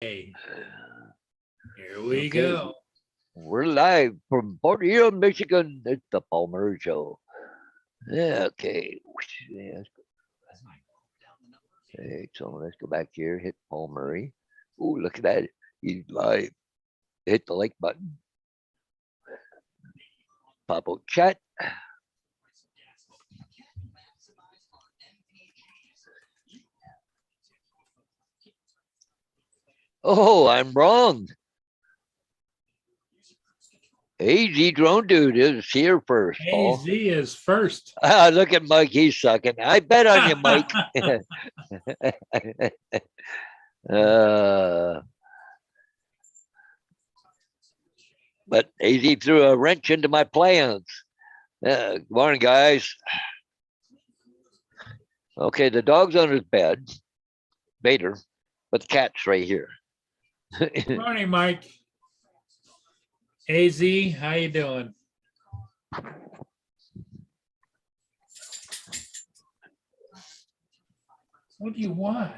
Hey, here we Okay, go. we're live from Port Huron, Michigan. It's the Palmer Show. Yeah, okay. Yeah, okay, so let's go back here. Hit Paul Murray. Oh, look at that. He's live. Hit the like button. Pop out chat. Oh, I'm wrong. AZ Drone Dude is here first, AZ Paul. is first. Look at Mike. He's sucking. I bet on you, Mike. uh, but AZ threw a wrench into my plans. Good morning, guys. Okay, the dog's on his bed, Vader, but the cat's right here. Morning, Mike. AZ, how you doing? What do you want?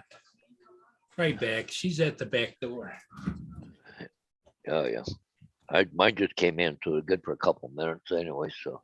Right back. She's at the back door. Oh yeah, mine just came in, so it's good for a couple minutes anyway. So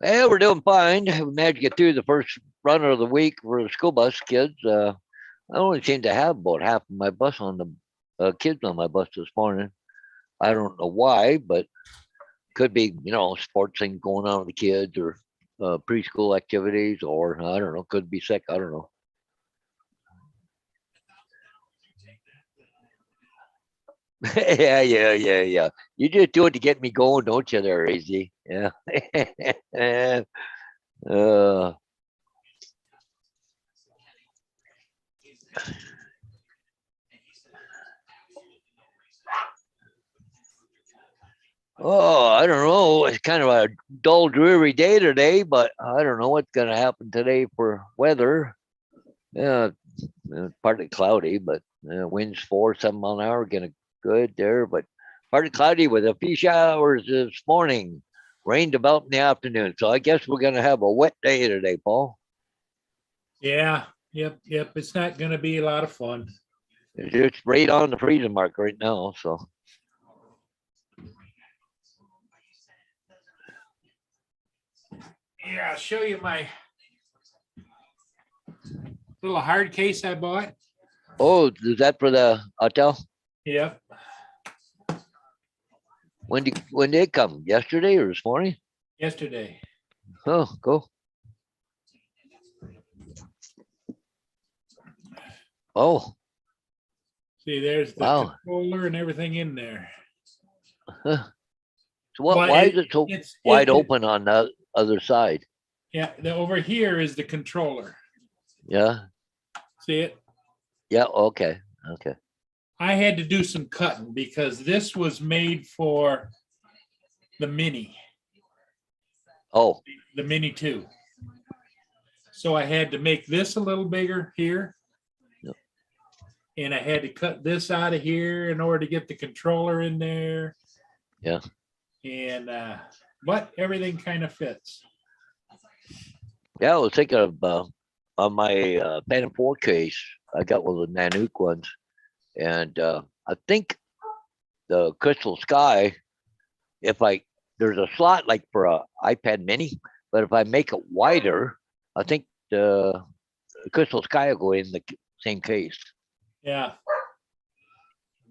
yeah, we're doing fine. We managed to get through the first run of the week for the school bus kids. I only seem to have about half of my bus on the kids on my bus this morning. I don't know why, but could be sports things going on with the kids or preschool activities, or I don't know. Could be sick. I don't know. Yeah. You just do it to get me going, don't you, there, Easy? Yeah. uh, oh, I don't know. It's kind of a dull, dreary day today, but I don't know what's going to happen today for weather. Yeah, partly cloudy, but winds 4, 7 mile an hour, getting good there, but partly cloudy with a few showers this morning. Rained about in the afternoon, so I guess we're going to have a wet day today, Paul. Yeah. Yep. It's not going to be a lot of fun. It's right on the freezing mark right now, so. Yeah, I'll show you my little hard case I bought. Oh, is that for the hotel? Yep. When did it come? Yesterday or this morning? Yesterday. Oh, cool. Oh, See, there's the wow. controller and everything in there. Huh. So what? But Why is it so wide open on the other side? Yeah, over here is the controller. Yeah. See it? Yeah. Okay. I had to do some cutting because this was made for the Mini. Oh. The Mini 2. So I had to make this a little bigger here. Yep. And I had to cut this out of here in order to get the controller in there. Yeah. And but everything kind of fits. Yeah, I was thinking of on my pen and 4 case. I got one of the Nanook ones, and I think the Crystal Sky. If there's a slot like for a iPad Mini, but if I make it wider, I think the Crystal Sky will go in the same case. Yeah.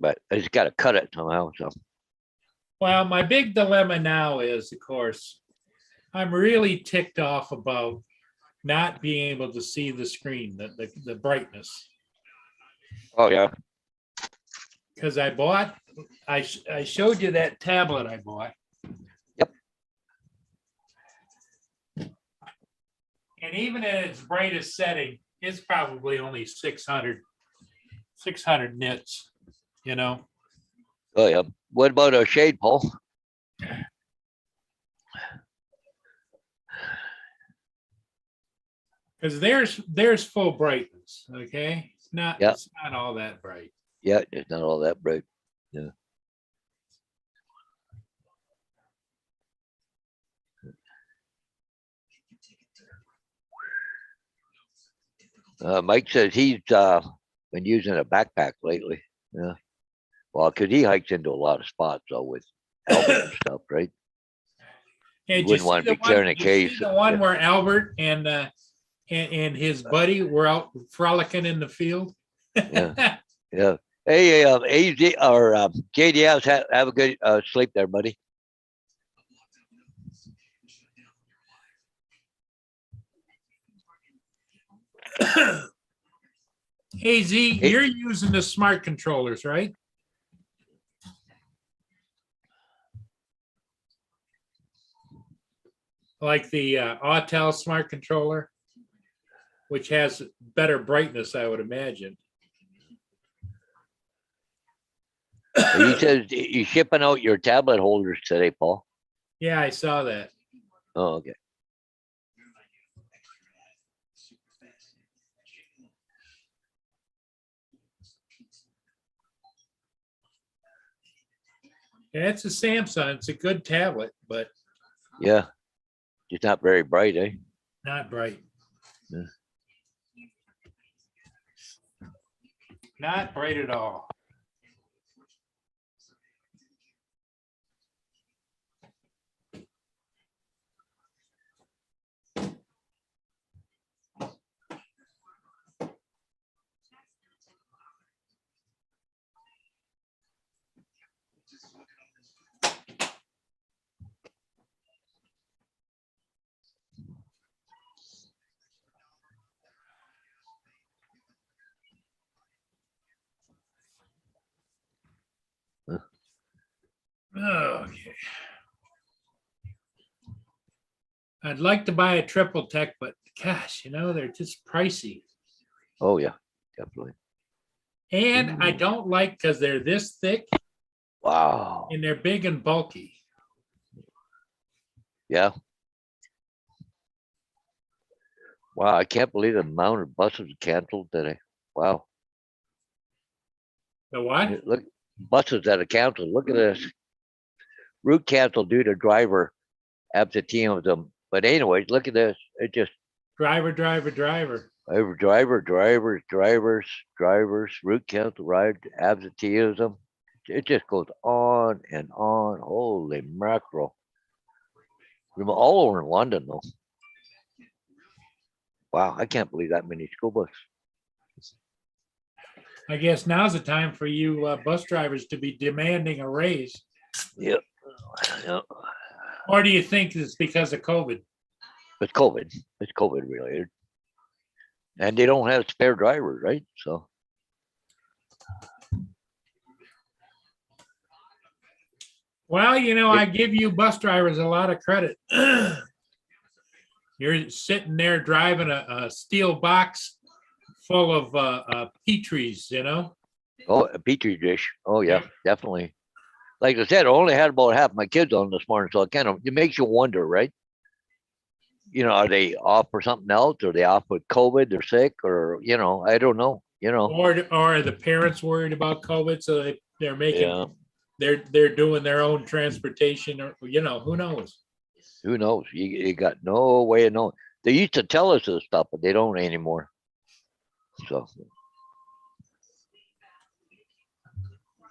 But I just got to cut it somehow. So. Well, my big dilemma now is, of course, I'm really ticked off about not being able to see the screen, the brightness. Oh yeah. Because I showed you that tablet I bought. Yep. And even at its brightest setting, it's probably only 600 nits, Oh yeah. What about a shade, Paul? Because there's full brightness, okay? Yeah. It's not all that bright. Yeah, it's not all that bright. Yeah. Mike says he's been using a backpack lately. Yeah. Well, because he hikes into a lot of spots though with Albert and stuff, right? Hey, You did you wouldn't see want to the be carrying a one? Did you see case. the one Yeah. where Albert and his buddy were out frolicking in the field? Yeah. Yeah. Hey, AZ or JDS, have a good sleep there, buddy. Hey Z, you're using the smart controllers, right? Like the Autel smart controller, which has better brightness, I would imagine. He says he's shipping out your tablet holders today, Paul. Yeah, I saw that. Oh, okay. Yeah, it's a Samsung. It's a good tablet, but Yeah. It's not very bright, eh? not bright. Yeah. Not bright at all. Okay. I'd like to buy a triple tech, but gosh, they're just pricey. Oh, yeah, definitely. And I don't like because they're this thick Wow. and they're big and bulky. Yeah. Wow, I can't believe the amount of buses canceled today. Wow. The what? Look, buses that are canceled. Look at this. Route canceled due to driver absenteeism. But anyways, look at this. It just Driver. drivers, route cancel, ride absenteeism. It just goes on and on. Holy mackerel. From all over in London, though. Wow, I can't believe that many school buses. I guess now's the time for you bus drivers to be demanding a raise. Yep. Yep. Or do you think it's because of COVID? It's COVID. It's COVID related. And they don't have spare drivers, right? So. Well, I give you bus drivers a lot of credit. You're sitting there driving a steel box full of Petries, Oh, a petri dish. Oh, yeah, definitely. Like I said, I only had about half my kids on this morning, so it makes you wonder, right? Are they off for something else? Are they off with COVID? They're sick, or I don't know. Or are the parents worried about COVID, so they're making Yeah. they're doing their own transportation, or who knows? Who knows? You got no way of knowing. They used to tell us this stuff, but they don't anymore. So,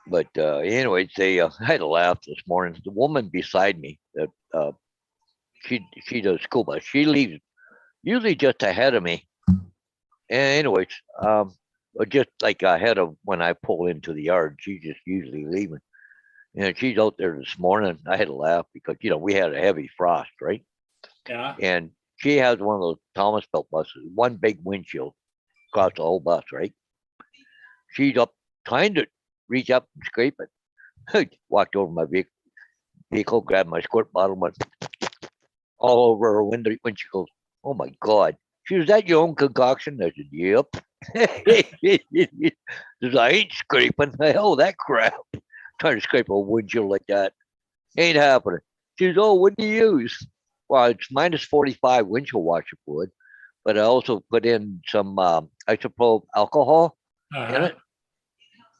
but anyways, I had a laugh this morning. The woman beside me that she does school bus. She leaves usually just ahead of me. And anyways, just like ahead of when I pull into the yard, she's just usually leaving. And she's out there this morning. I had to laugh because we had a heavy frost, right? Yeah. And she has one of those Thomas Belt buses, one big windshield across the whole bus, right? She's up trying to reach up and scrape it. Walked over my vehicle, grabbed my squirt bottle, went all over her window. When she goes, "Oh my God!" She was, "That your own concoction?" I said, "Yep." Says, "I ain't scraping. Hell, that crap. Trying to scrape a windshield like that ain't happening." She says, "Oh, what do you use?" Well, it's minus 45 windshield washer fluid, but I also put in some isopropyl alcohol in Uh-huh. it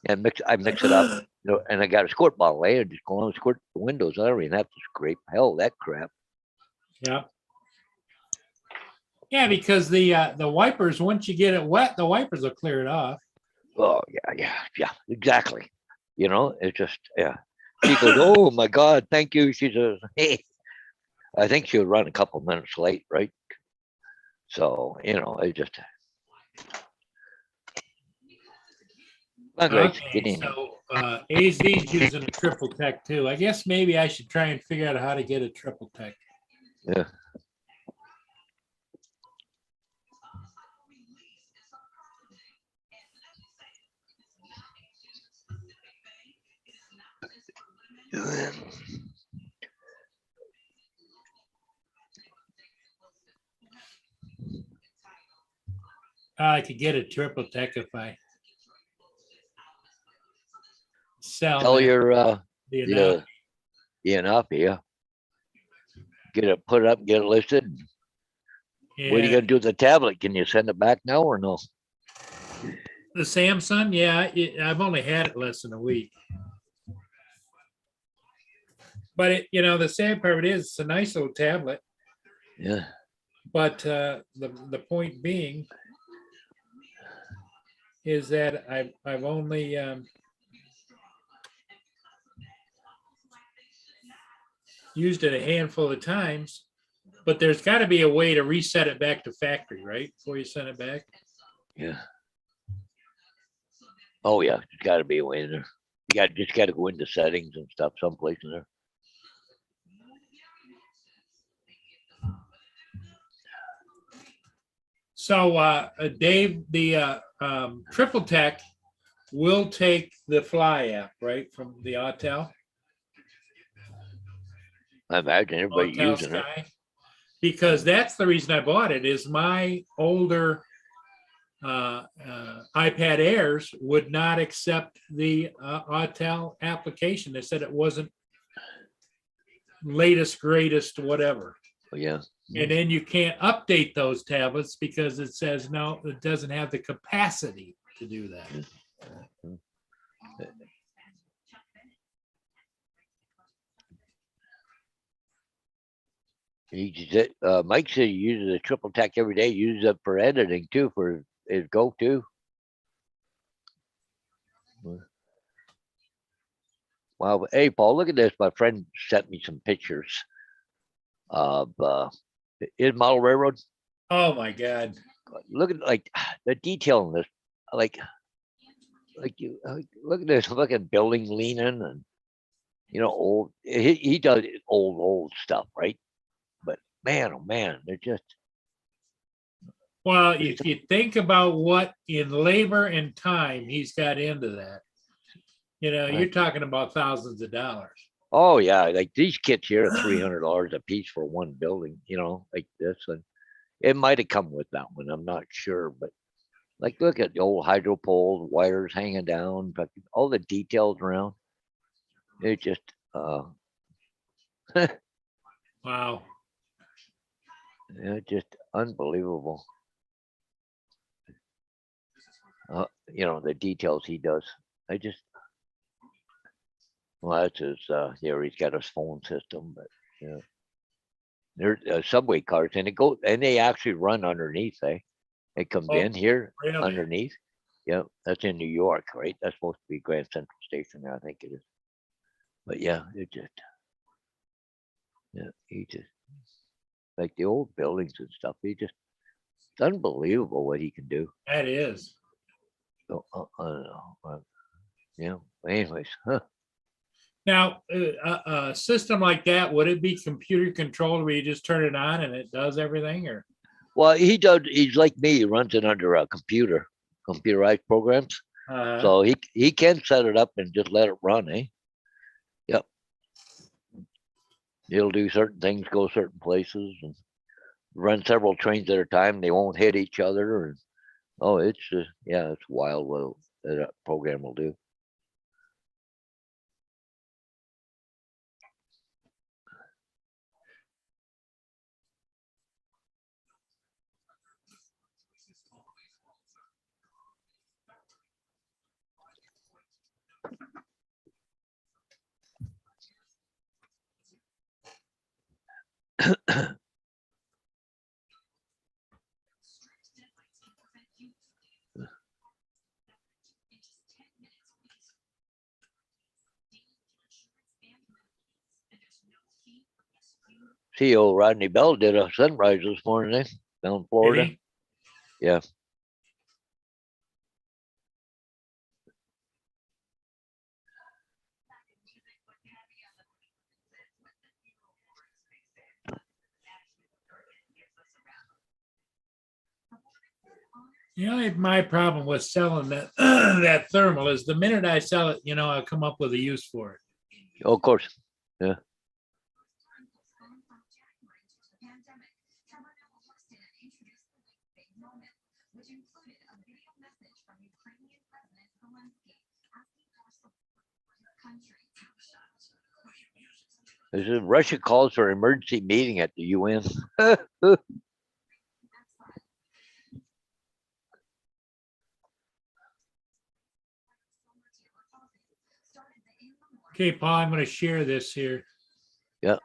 and mix it up. And I got a squirt bottle, eh? And just go on and squirt the windows. I don't even have to scrape hell that crap. Yeah. Yeah, because the wipers, once you get it wet, the wipers will clear it off. Oh yeah, exactly. It's just She goes, "Oh my God, thank you." She says, "Hey," I think she would run a couple minutes late, right? So it just okay. Okay, so AZ's using a triple tech too. I guess maybe I should try and figure out how to get a triple tech. Yeah. I could get a triple tech if I sell Tell that, your the the Enopi, yeah. Get it, put it up, get it listed. What are you Yeah, gonna do with the tablet? Can you send it back now or no? the Samsung. Yeah, I've only had it less than a week. But the sad part is it's a nice little tablet. Yeah. But the point being is that I've only used it a handful of times. But there's got to be a way to reset it back to factory, right? Before you send it back. Yeah. Oh yeah, there's got to be a way in there. You just got to go into settings and stuff someplace in there. So Dave, the Triple Tech will take the Fly app, right, from the Autel. I imagine everybody Autel using it. Sky, because that's the reason I bought it. Is my older iPad Airs would not accept the Autel application. They said it wasn't latest, greatest, whatever. Oh, yeah. And then you can't update those tablets because it says no, it doesn't have the capacity to do that. Mike said he uses a triple tech every day. He uses it for editing too, for his Go too. Wow. Hey, Paul, look at this. My friend sent me some pictures of his model railroad. Oh my God. Look at the detail in this. Like you look at this fucking building leaning and old. He does old stuff, right? But man, oh man, they're just. Well, if you think about what in labor and time he's got into that, you're talking about thousands of dollars. Oh yeah, like these kits here are $300 a piece for one building. Like this, and it might have come with that one. I'm not sure, but look at the old hydro poles, wires hanging down, but all the details around. It just Wow. Just unbelievable. The details he does. Well, that's his. Here he's got his phone system, but there's subway cars, and they actually run underneath. It comes in here really? underneath. Yeah, that's in New York, right? That's supposed to be Grand Central Station, I think it is. But yeah, he just like the old buildings and stuff. It's unbelievable what he can do. That is. So, I don't know. Anyways, huh? Now, a system like that, would it be computer controlled where you just turn it on and it does everything, or? Well, he does. He's like me. He runs it under a computerized programs. So he can set it up and just let it run, eh? Yep. He'll do certain things, go certain places, and run several trains at a time. They won't hit each other. And it's just it's wild what that program will do. See, old Rodney Bell did a sunrise this morning down in Did Florida. he? Yeah. You know, my problem with selling that that thermal is the minute I sell it, I'll come up with a use for it. Oh, of course. Yeah. This is Russia calls for emergency meeting at the UN. Okay, Paul, I'm going to share this here. Yeah.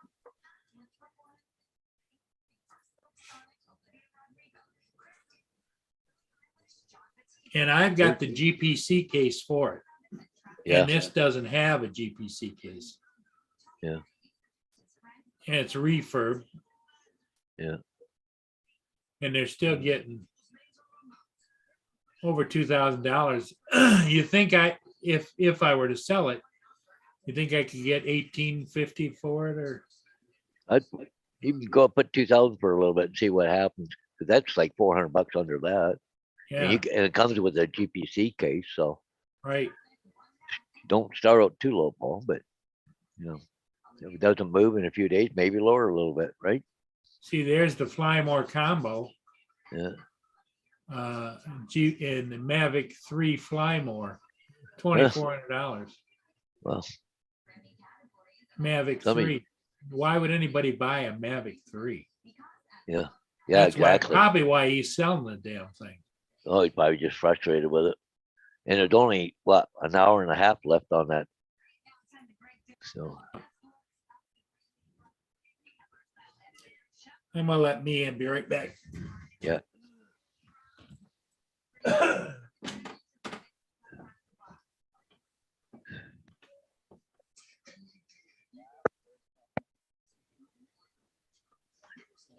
And I've got the GPC case for it. Yeah. And this doesn't have a GPC case. Yeah. And it's refurb. Yeah. And they're still getting over $2,000. You think if I were to sell it, you think I could get $1,850 for it, or? I'd even go up, put 2,000 for a little bit and see what happens. 'Cause that's like $400 under that. Yeah, And it comes with a GPC case, so right. don't start out too low, Paul. But if it doesn't move in a few days, maybe lower a little bit, right? See, there's the Flymore combo. Yeah. In the Mavic 3 Flymore, $2,400. Well, Mavic I mean- 3. Why would anybody buy a Mavic 3? yeah, That's exactly. probably why he's selling the damn thing. Oh, he's probably just frustrated with it. And there's only an hour and a half left on that. So I'm gonna let me in. Be right back. yeah.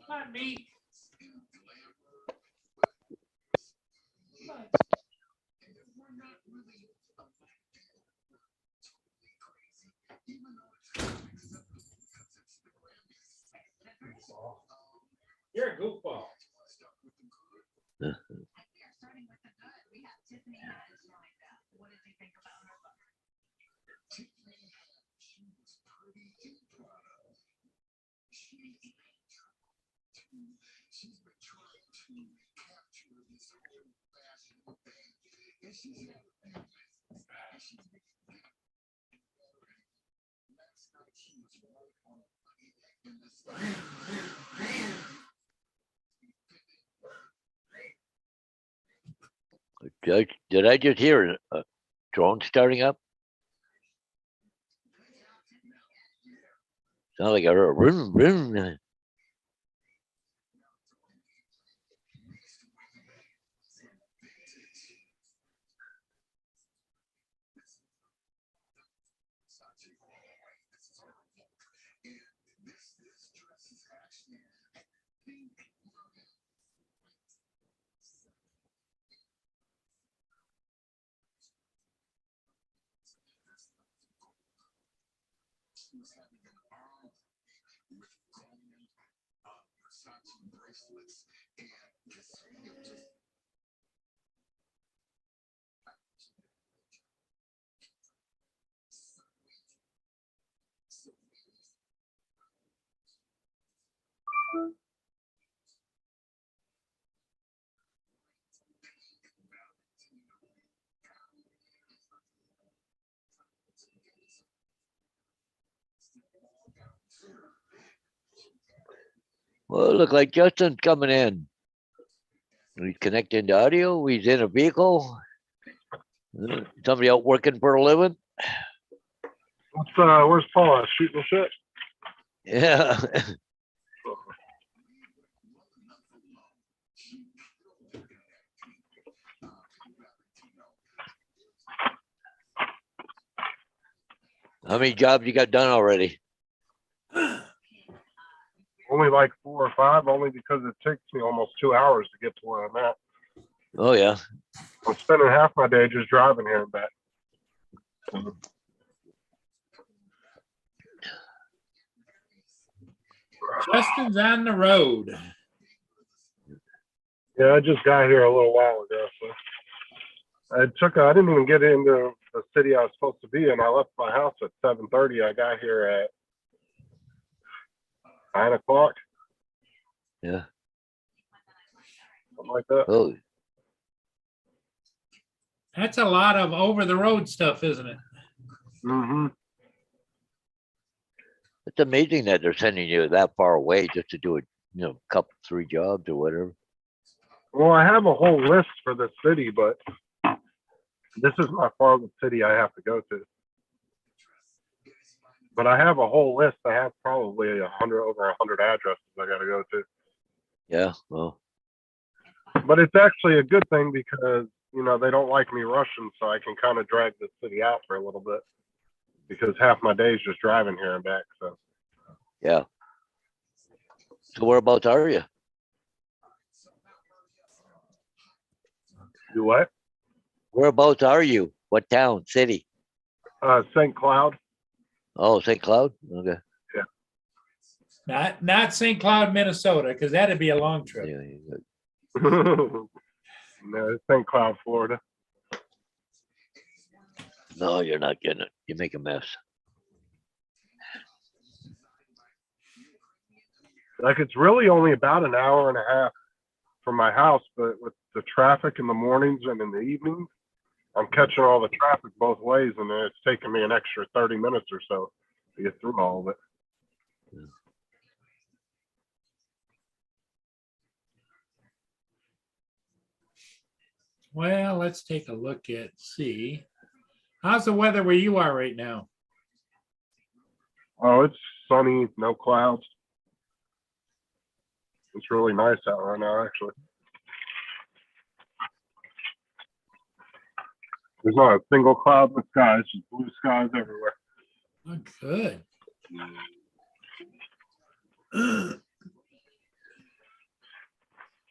Not me. You're a goofball. Did I just hear a drone starting up? Sound like I heard a vroom, vroom. Well, it looked like Justin's coming in. He's connecting to audio. He's in a vehicle. Somebody out working for a living. Where's Paul? Shooting the shit. Yeah. How many jobs you got done already? Only like 4 or 5, only because it takes me almost 2 hours to get to where I'm at. Oh yeah. I'm spending half my day just driving here and back. Justin's on the road. Yeah, I just got here a little while ago. So I didn't even get into the city I was supposed to be in. I left my house at 7:30. I got here at 9 o'clock, Yeah. something like that. Oh, That's a lot of over the road stuff, isn't it? Mm-hmm. it's amazing that they're sending you that far away just to do a couple 3 jobs or whatever. Well, I have a whole list for the city, but this is my farthest city I have to go to. But I have a whole list. I have probably over 100 addresses I got to go to. Yeah. Well. But it's actually a good thing because, they don't like me rushing, so I can kind of drag the city out for a little bit because half my day is just driving here and back. So, Yeah. So whereabouts are you? do what? Whereabouts are you? What town? City? St. Cloud. Oh, St. Cloud. Okay. Not St. Cloud, Minnesota, because that'd be a long trip. Yeah. Yeah. No, it's St. Cloud, Florida. No, you're not getting it. You make a mess. Like it's really only about an hour and a half from my house, but with the traffic in the mornings and in the evenings, I'm catching all the traffic both ways, and it's taking me an extra 30 minutes or so to get through all of it. Well, let's take a look at, see. How's the weather where you are right now? Oh, it's sunny, no clouds. It's really nice out right now, actually. There's not a single cloud in the sky. It's just blue skies everywhere. Oh, good.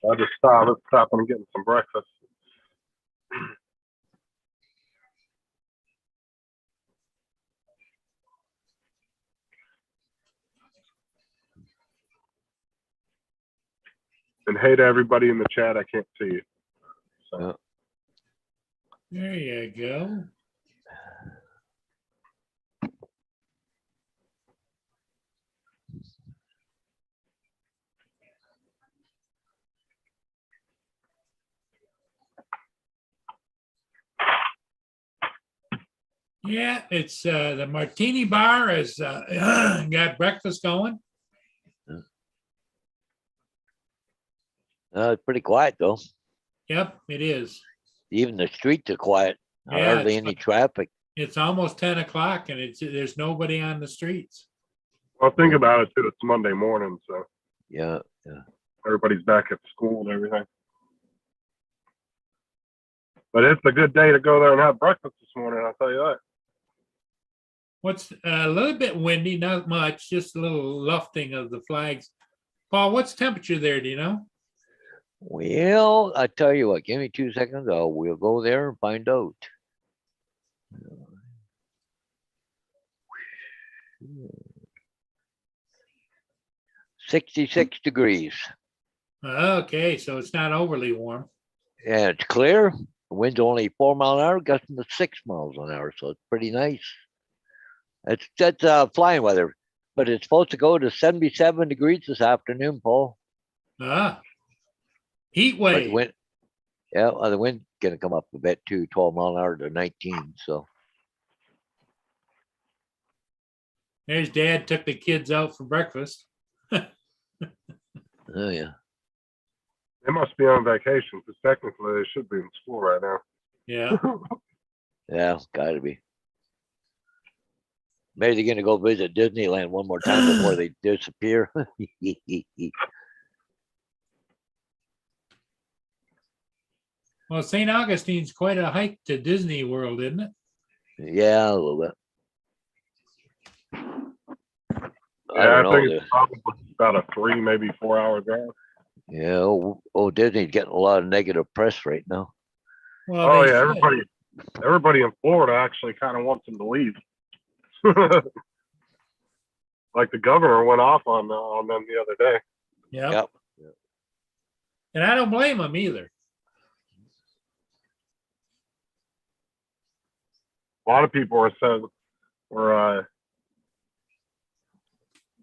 I just stopped. Let's stop and get some breakfast. And hey to everybody in the chat. I can't see you. So. There you go. Yeah, it's the Martini Bar has got breakfast going. It's pretty quiet though. Yep, it is. Even the streets are quiet. Yeah, Hardly any traffic. It's almost 10 o'clock and there's nobody on the streets. Well, think about it too. It's Monday morning, so Yeah. everybody's back at school and everything. But it's a good day to go there and have breakfast this morning. I'll tell you that. What's a little bit windy, not much, just a little lufting of the flags. Paul, what's temperature there? Do you know? Well, I tell you what, give me 2 seconds. We'll go there and find out. 66 degrees. Okay, so it's not overly warm. And it's clear. The wind's only 4 miles an hour, gusting to 6 miles an hour. So it's pretty nice. That's flying weather, but it's supposed to go to 77 degrees this afternoon, Paul. Heat But wave. the wind's gonna come up a bit too, 12 mile an hour to 19. So There's Dad took the kids out for breakfast. oh yeah. They must be on vacation because technically they should be in school right now. Yeah. Yeah, gotta be. Maybe they're gonna go visit Disneyland one more time before they disappear. Well, St. Augustine's quite a hike to Disney World, isn't it? Yeah, a little bit. I Yeah, don't I know. think it's probably about a 3, maybe 4 hour drive. Yeah, Disney's getting a lot of negative press right now. Well, Oh they yeah, should. everybody in Florida actually kind of wants him to leave. Like the governor went off on them the other day. Yep. Yep. And I don't blame them either. A lot of people were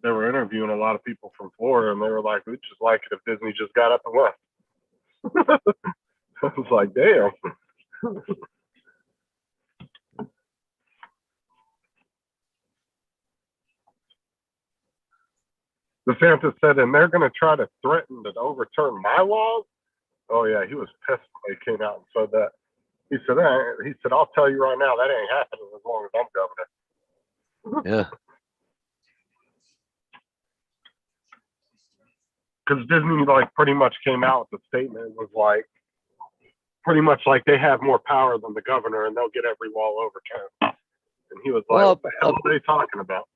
they were interviewing a lot of people from Florida, and they were like, "We'd just like it if Disney just got up and left." I was like, "Damn." DeSantis said, and they're going to try to threaten to overturn my laws. Oh yeah, he was pissed when he came out and said that. He said, "I'll tell you right now, that ain't happening as long as I'm governor." Yeah. Because Disney like pretty much came out with the statement. It was like pretty much like they have more power than the governor, and they'll get every law overturned. And he was like, Well, "What the hell are they talking about?"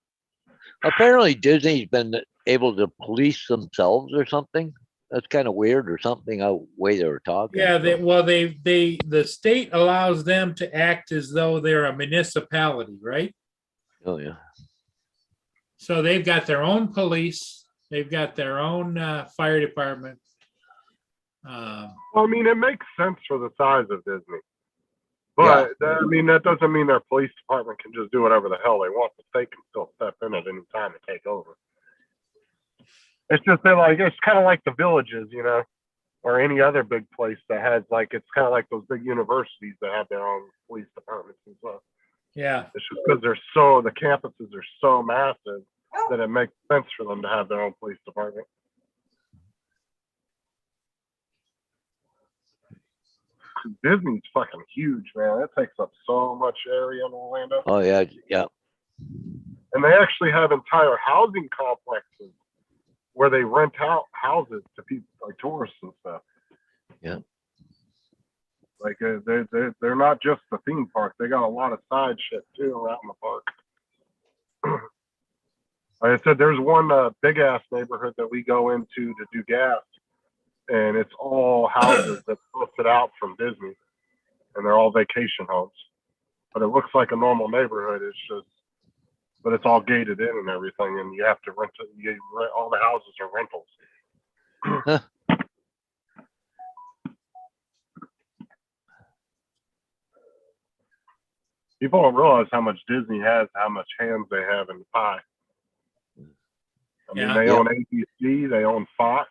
apparently Disney's been able to police themselves or something. That's kind of weird or something. The way they were talking. Yeah, so. the state allows them to act as though they're a municipality, right? Oh yeah. So they've got their own police, they've got their own fire department. Well, I mean, it makes sense for the size of Disney, but I mean that doesn't mean their police department can just do whatever the hell they want. But they can still step in at any time and take over. It's just that like it's kind of like the villages, you know, or any other big place that has like it's kind of like those big universities that have their own police departments and stuff. Yeah. It's just because the campuses are so massive that it makes sense for them to have their own police department. Disney's fucking huge, man. It takes up so much area in Orlando. Oh yeah. Yeah. And they actually have entire housing complexes where they rent out houses to people like tourists and stuff. Yeah. Like they're not just the theme park. They got a lot of side shit too around the park. Like I said, there's one big ass neighborhood that we go into to do gas, and it's all houses that posted out from Disney, and they're all vacation homes. But it looks like a normal neighborhood. But it's all gated in and everything, and you have to rent it. All the houses are rentals. Huh. People don't realize how much Disney has, how much hands they have in the pie. I mean, they own ABC, they own Fox,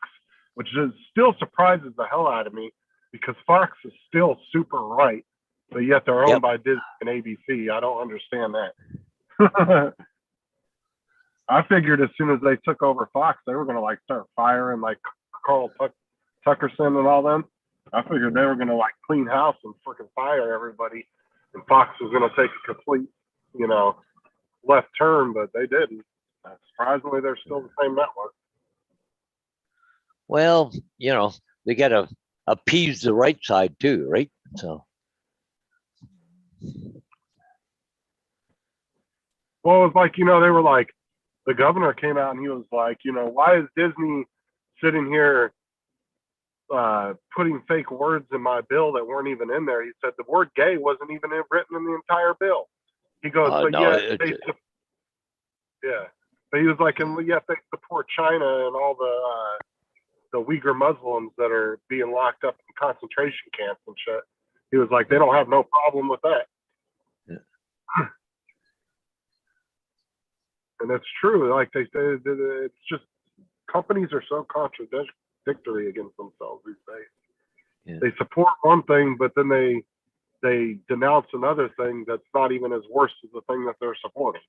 which still surprises the hell out of me because Fox is still super right, but yet they're owned by Disney and ABC. I don't understand that. I figured as soon as they took over Fox, they were going to like start firing like Carl Tuckerson and all them. I figured they were going to like clean house and freaking fire everybody, and Fox was going to take a complete, left turn, but they didn't. Surprisingly, they're still the same network. Well, they got to appease the right side too, right? So. Well, it was like, they were like, the governor came out and he was like, why is Disney sitting here putting fake words in my bill that weren't even in there? He said the word gay wasn't even written in the entire bill. He goes, but no, yeah. But he was like, and yet they support China and all the Uyghur Muslims that are being locked up in concentration camps and shit. He was like, they don't have no problem with that. Yeah. And it's true. Like it's just companies are so contradictory against themselves these days. Yeah. They support one thing, but then they denounce another thing that's not even as worse as the thing that they're supporting.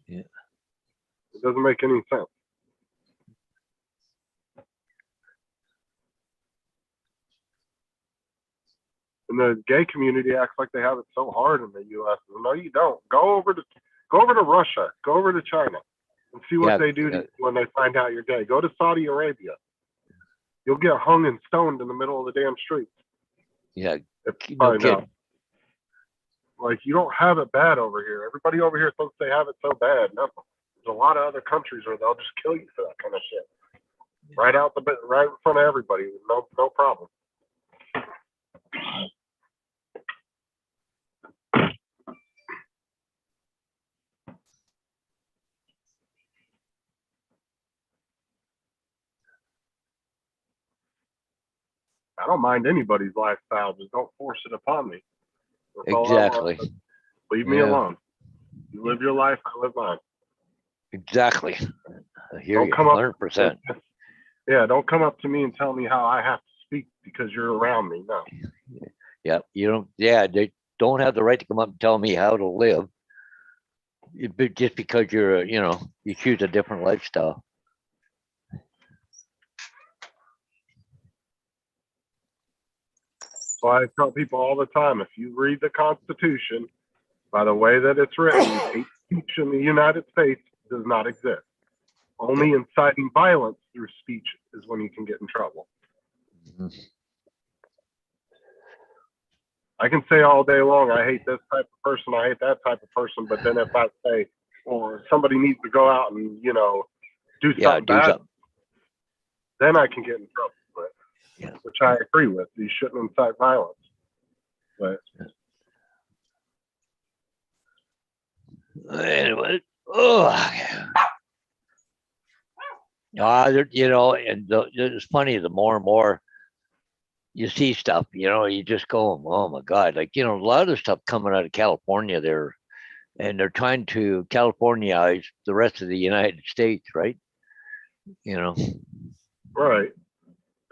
Yeah. It doesn't make any sense. And the gay community acts like they have it so hard in the U.S. No, you don't. Go over to Russia. Go over to China and see what they do to you when they find out you're gay. Go to Saudi Arabia. You'll get hung and stoned in the middle of the damn street. Yeah. No kidding. Like, you don't have it bad over here. Everybody over here thinks they have it so bad. No, there's a lot of other countries where they'll just kill you for that kind of shit. Right right in front of everybody. No problem. I don't mind anybody's lifestyle. Just don't force it upon me. That's all I want. Exactly. Leave me Yeah. alone. You live your life, I live mine. Exactly. I hear Don't you come up- 100%. Yeah, don't come up to me and tell me how I have to speak because you're around me. No. Yeah, you don't. Yeah, they don't have the right to come up and tell me how to live. Just because you're, you choose a different lifestyle. So I tell people all the time, if you read the Constitution by the way that it's written, hate speech in the United States does not exist. Only inciting violence through speech is when you can get in trouble. Mhm. I can say all day long, I hate this type of person, I hate that type of person, but then if I say, or somebody needs to go out and, do Yeah, something do bad, something. then I can get in trouble. But, Yeah. which I agree with. You shouldn't incite violence. But Anyway, it's funny. The more and more you see stuff, you just go, oh my God, like, a lot of stuff coming out of California there, and they're trying to Californiaize the rest of the United States, right? right.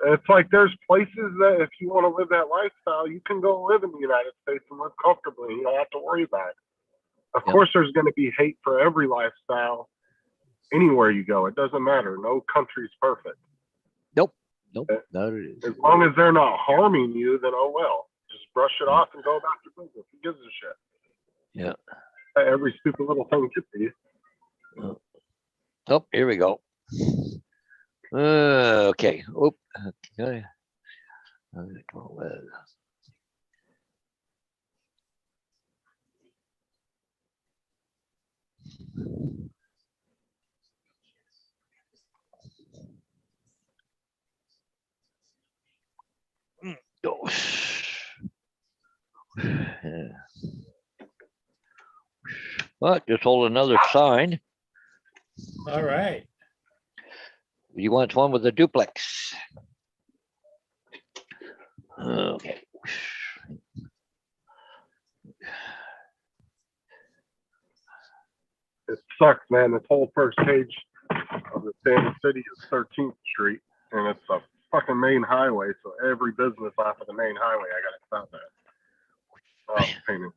It's like there's places that if you want to live that lifestyle, you can go live in the United States and live comfortably. You don't have to worry about it. Of Yep. course, there's going to be hate for every lifestyle anywhere you go. It doesn't matter. No country's perfect. Nope, not it is. As long as they're not harming you, then oh well. Just brush it off and go about your business. Who gives a shit? Yeah. Every stupid little thing could be. Oh, here we go. Okay. Oop. Okay. Oh. Yeah. Well, just hold another sign. All right. You want one with a duplex? Okay. It sucks, man. This whole first page of the Santa City is 13th Street, and it's a fucking main highway. So every business off of the main highway, I got to stop at. Oh, painting.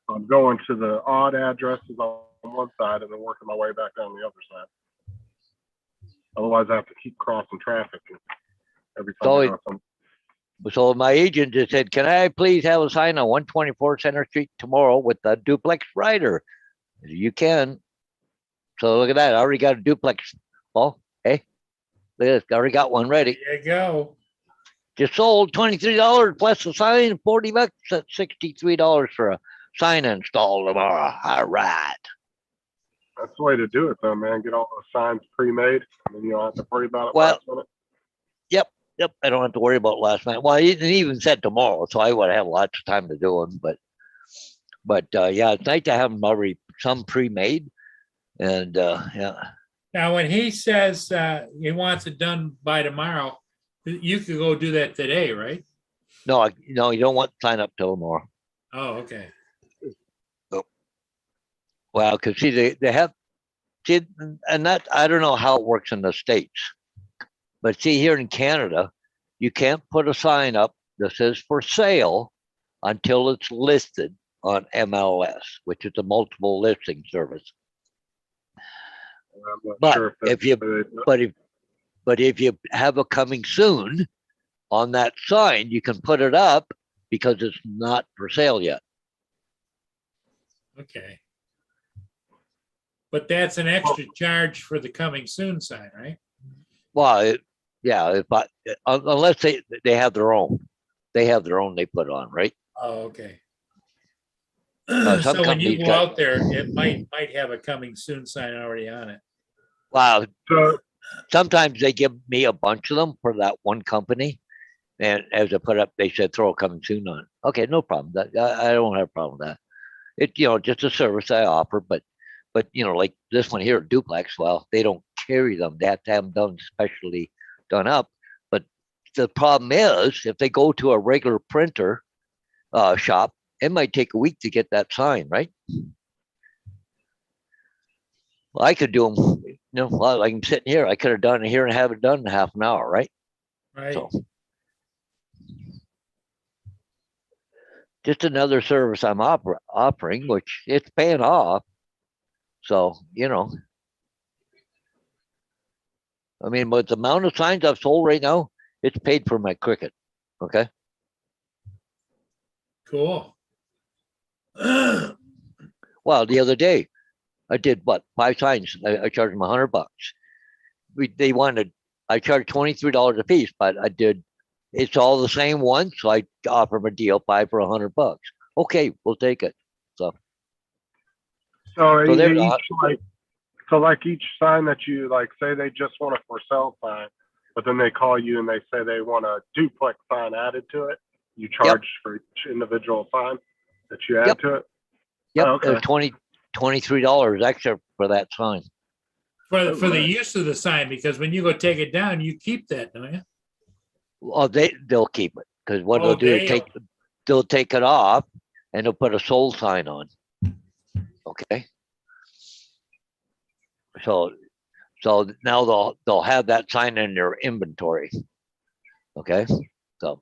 I'm going to the odd addresses on one side and then working my way back down the other side. Otherwise, I have to keep crossing traffic every time. So I go some- So my agent just said, can I please have a sign on 124 Center Street tomorrow with a duplex rider? I said, you can. So look at that. I already got a duplex. Oh, hey, look at this. I already got one ready. There you go. Just sold $23 plus the sign, $40. That's $63 for a sign install tomorrow. All right. That's the way to do it, though, man. Get all those signs pre-made, and then you don't have to worry about it Well, last minute. Yep, I don't have to worry about last night. Well, he even said tomorrow, so I would have lots of time to do them. But yeah, it's nice to have them already some pre-made, and yeah. Now, when he says he wants it done by tomorrow, you could go do that today, right? No, you don't want to sign up till tomorrow. Oh, okay. Well, because see, they have, see, and that I don't know how it works in the States, but see, here in Canada, you can't put a sign up that says for sale until it's listed on MLS, which is a multiple listing service. I'm not But sure if you, but if you have a coming soon on that sign, you can put it up because it's not for sale yet. Okay. But that's an extra charge for the coming soon sign, right? Well, yeah, unless they have their own, they put on, right? Oh, okay. Some So when you companies go got- out there, it might have a coming soon sign already on it. Wow, So, sometimes they give me a bunch of them for that one company. And as I put up, they said throw a coming soon on. Okay, no problem. I don't have a problem with that. Just a service I offer, but like this one here, Duplex, well, they don't carry them. They have to have them done specially done up. But the problem is if they go to a regular printer shop, it might take a week to get that sign, right? Well, I could do them, while I'm sitting here, I could have done it here and have it done in half an hour, right? Right. So just another service I'm offering, which it's paying off. So, I mean, but the amount of signs I've sold right now, it's paid for my Cricut. Okay. Cool. Well, the other day I did what, 5 signs. I charged them $100. I charged $23 a piece, but it's all the same one. So I offer them a deal, 5 for $100. Okay, we'll take it. so they're each, not- like each sign that you like, say they just want a for sale sign, but then they call you and they say they want a duplex sign added to it. You charge for each individual sign that you add Yep. to it. Yep, Oh, okay. $23 extra for that sign. For the right. use of the sign, because when you go take it down, you keep that, don't you? Well, they'll keep it because what Oh, they'll do is they'll take it off and they'll put a sold sign on. Okay. So now they'll have that sign in their inventory. Okay. So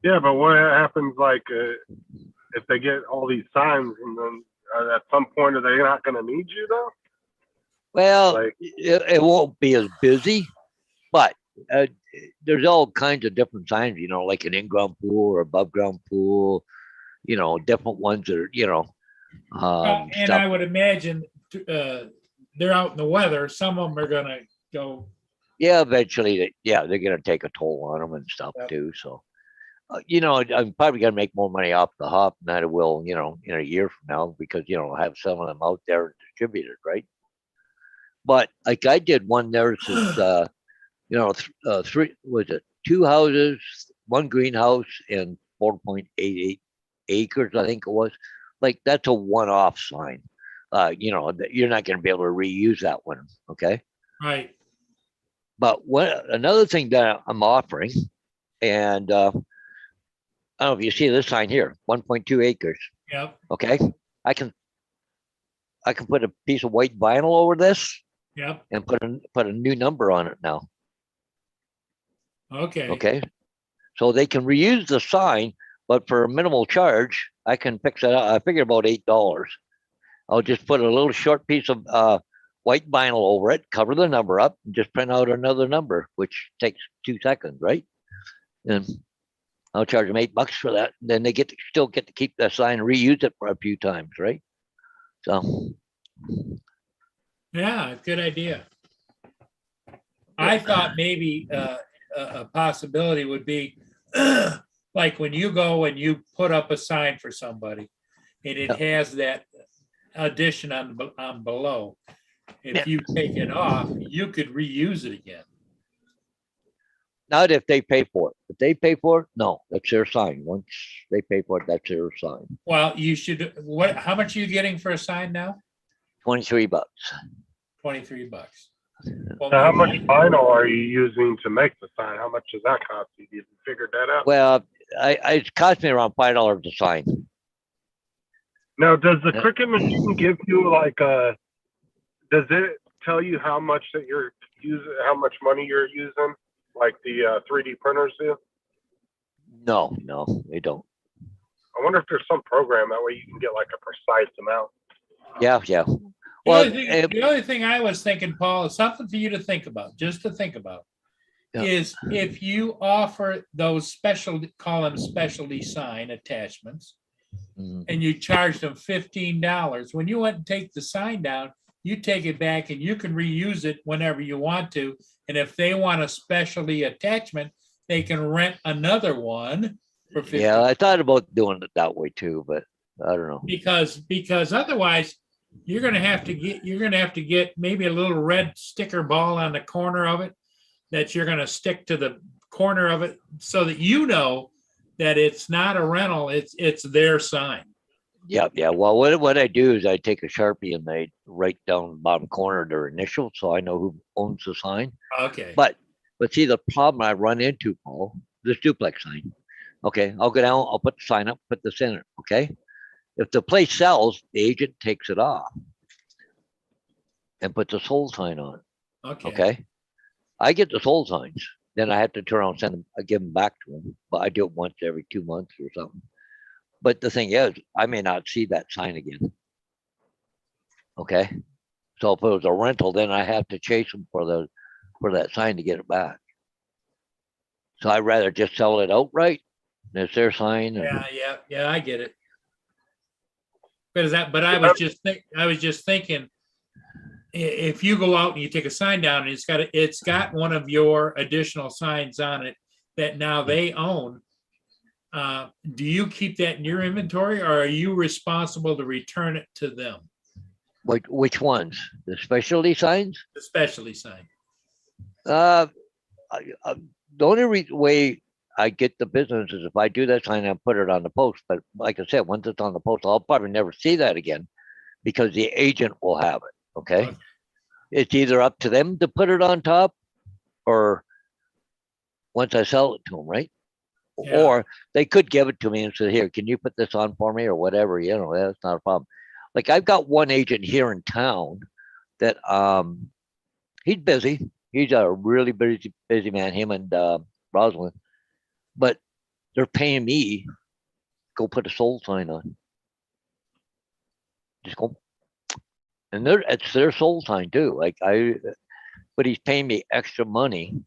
Yeah, but what happens like if they get all these signs and then at some point are they not going to need you though? well, Like- it won't be as busy, but there's all kinds of different signs, like an in-ground pool or above ground pool, different ones that are, And stuff. I would imagine they're out in the weather. Some of them are gonna go. Yeah, eventually, they're gonna take a toll on them and stuff Yep. too. So, I'm probably gonna make more money off the hop than I will, in a year from now because I'll have some of them out there and distributed, right? But like I did one there, says, three was it 2 houses, 1 greenhouse, and 4.88 acres, I think it was. Like that's a one-off sign. You're not gonna be able to reuse that one. Okay. Right. But another thing that I'm offering, and I don't know if you see this sign here, 1.2 acres. Yep. Okay, I can put a piece of white vinyl over this Yep. and put a new number on it now. Okay. Okay, so they can reuse the sign, but for a minimal charge, I can fix it out. I figure about $8. I'll just put a little short piece of white vinyl over it, cover the number up, and just print out another number, which takes 2 seconds, right? And I'll charge them $8 for that. Then they still get to keep that sign and reuse it for a few times, right? So Yeah, good idea. I thought maybe a possibility would be like when you go and you put up a sign for somebody and it has that addition on below. If you take it off, you could reuse it again. not if they pay for it. If they pay for it, no, that's their sign. Once they pay for it, that's their sign. Well, you should, how much are you getting for a sign now? $23. $23. Well, So how much vinyl are you using to make the sign? How much does that cost you? You figured that out? Well, it cost me around $5 a sign. Now, does the Yeah. Cricut machine give you like does it tell you how much that you're using, how much money you're using, like the 3D printers do? No, they don't. I wonder if there's some program that way you can get like a precise amount. Yeah. The Well, other thing I was thinking, Paul, is something for you to think about, just to think about, Yeah. is if you offer those call them specialty sign attachments, mhm. and you charge them $15, when you went and take the sign down, you take it back and you can reuse it whenever you want to. And if they want a specialty attachment, they can rent another one for 50. Yeah, I thought about doing it that way too, but I don't know. Because otherwise you're gonna have to get maybe a little red sticker ball on the corner of it that you're gonna stick to the corner of it so that you know that it's not a rental, it's their sign. Yeah, yeah. Well, what I do is I take a Sharpie and I write down the bottom corner their initials so I know who owns the sign. Okay. But see, the problem I run into, Paul, this duplex sign. Okay, I'll go down, I'll put the sign up, put this in it. Okay. If the place sells, the agent takes it off and puts a sold sign on. Okay. Okay. I get the sold signs. Then I have to turn around and send them, I give them back to them. But I do it once every 2 months or something. But the thing is, I may not see that sign again. Okay. So if it was a rental, then I have to chase them for that sign to get it back. So I'd rather just sell it outright. It's their sign. And, Yeah, I get it. But I was just thinking, if you go out and you take a sign down and it's got one of your additional signs on it that now they own, do you keep that in your inventory, or are you responsible to return it to them? which ones? The specialty signs? The specialty sign. Uh, the only way I get the business is if I do that sign and put it on the post. But like I said, once it's on the post, I'll probably never see that again because the agent will have it. Okay. It's either up to them to put it on top or once I sell it to them, right? Yeah. Or they could give it to me and say, here, can you put this on for me or whatever? You know, that's not a problem. Like I've got one agent here in town that he's busy. He's a really busy man, him and Rosalind. But they're paying me go put a sold sign on. Just go. And it's their sold sign too. But he's paying me extra money.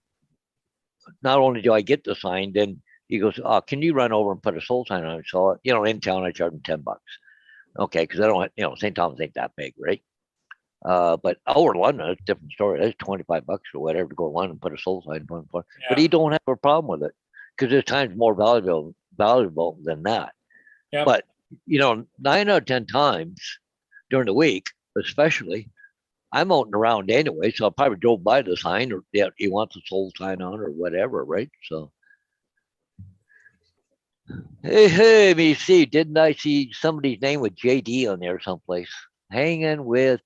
Not only do I get the sign, then he goes, "Oh, can you run over and put a sold sign on it?" So, in town I charge him $10. Okay, because I don't, St. Thomas ain't that big, right? But over London, it's a different story. That's $25 or whatever to go to London and put a sold sign on. But he don't have a problem with it because his time's more valuable than that. Yep. But 9 out of 10 times during the week, especially, I'm out and around anyway, so I probably drove by the sign, or he wants a sold sign on or whatever, right? So, hey, let me see. Didn't I see somebody's name with JD on there someplace? Hanging with,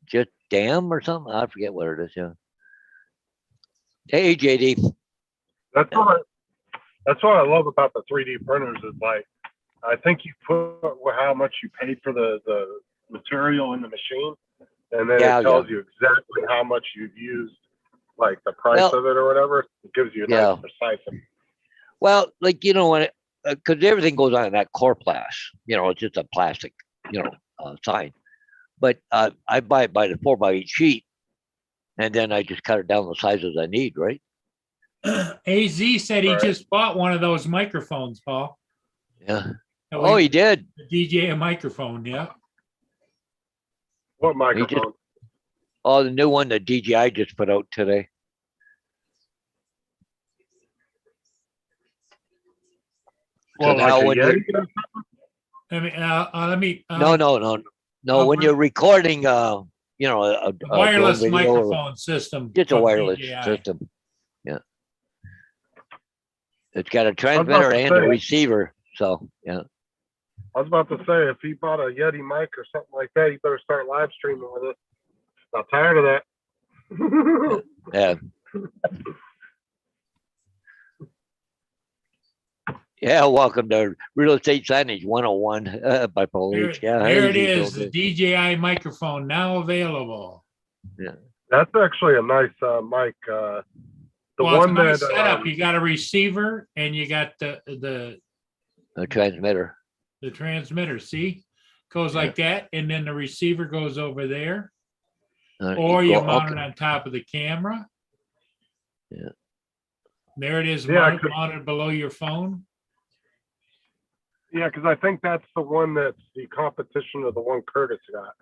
just Dam or something? I forget what it is. Yeah. Hey, JD. That's what I love about the 3D printers is like, I think you put how much you paid for the material in the machine, and then it tells you exactly how much you've used, like the price of it or whatever. It gives you a nice precise. Well, like, when because everything goes on in that Corplast, it's just a plastic, sign. But I buy it by the 4x8 sheet, and then I just cut it down the sizes I need, right? AZ said he just bought one of those microphones, Paul. Yeah. Oh, he did. The DJ microphone, yeah. What microphone? The new one that DJI just put out today. Well, now like let me. No. When you're recording, a wireless microphone system. It's a wireless system. Yeah. It's got a transmitter and a receiver. So, yeah. I was about to say, if he bought a Yeti mic or something like that, you better start live streaming with it. Not tired of that. Yeah. Yeah, welcome to Real Estate Signage 101 by Paul H. Yeah, there it is, the DJI microphone now available. Yeah, that's actually a nice mic. The one that setup. You got a receiver and you got the transmitter. The transmitter, see, goes like that, and then the receiver goes over there, or you mount it on top of the camera. Yeah, there it is, mounted below your phone. Yeah, because I think that's the one that's the competition of the one Curtis got.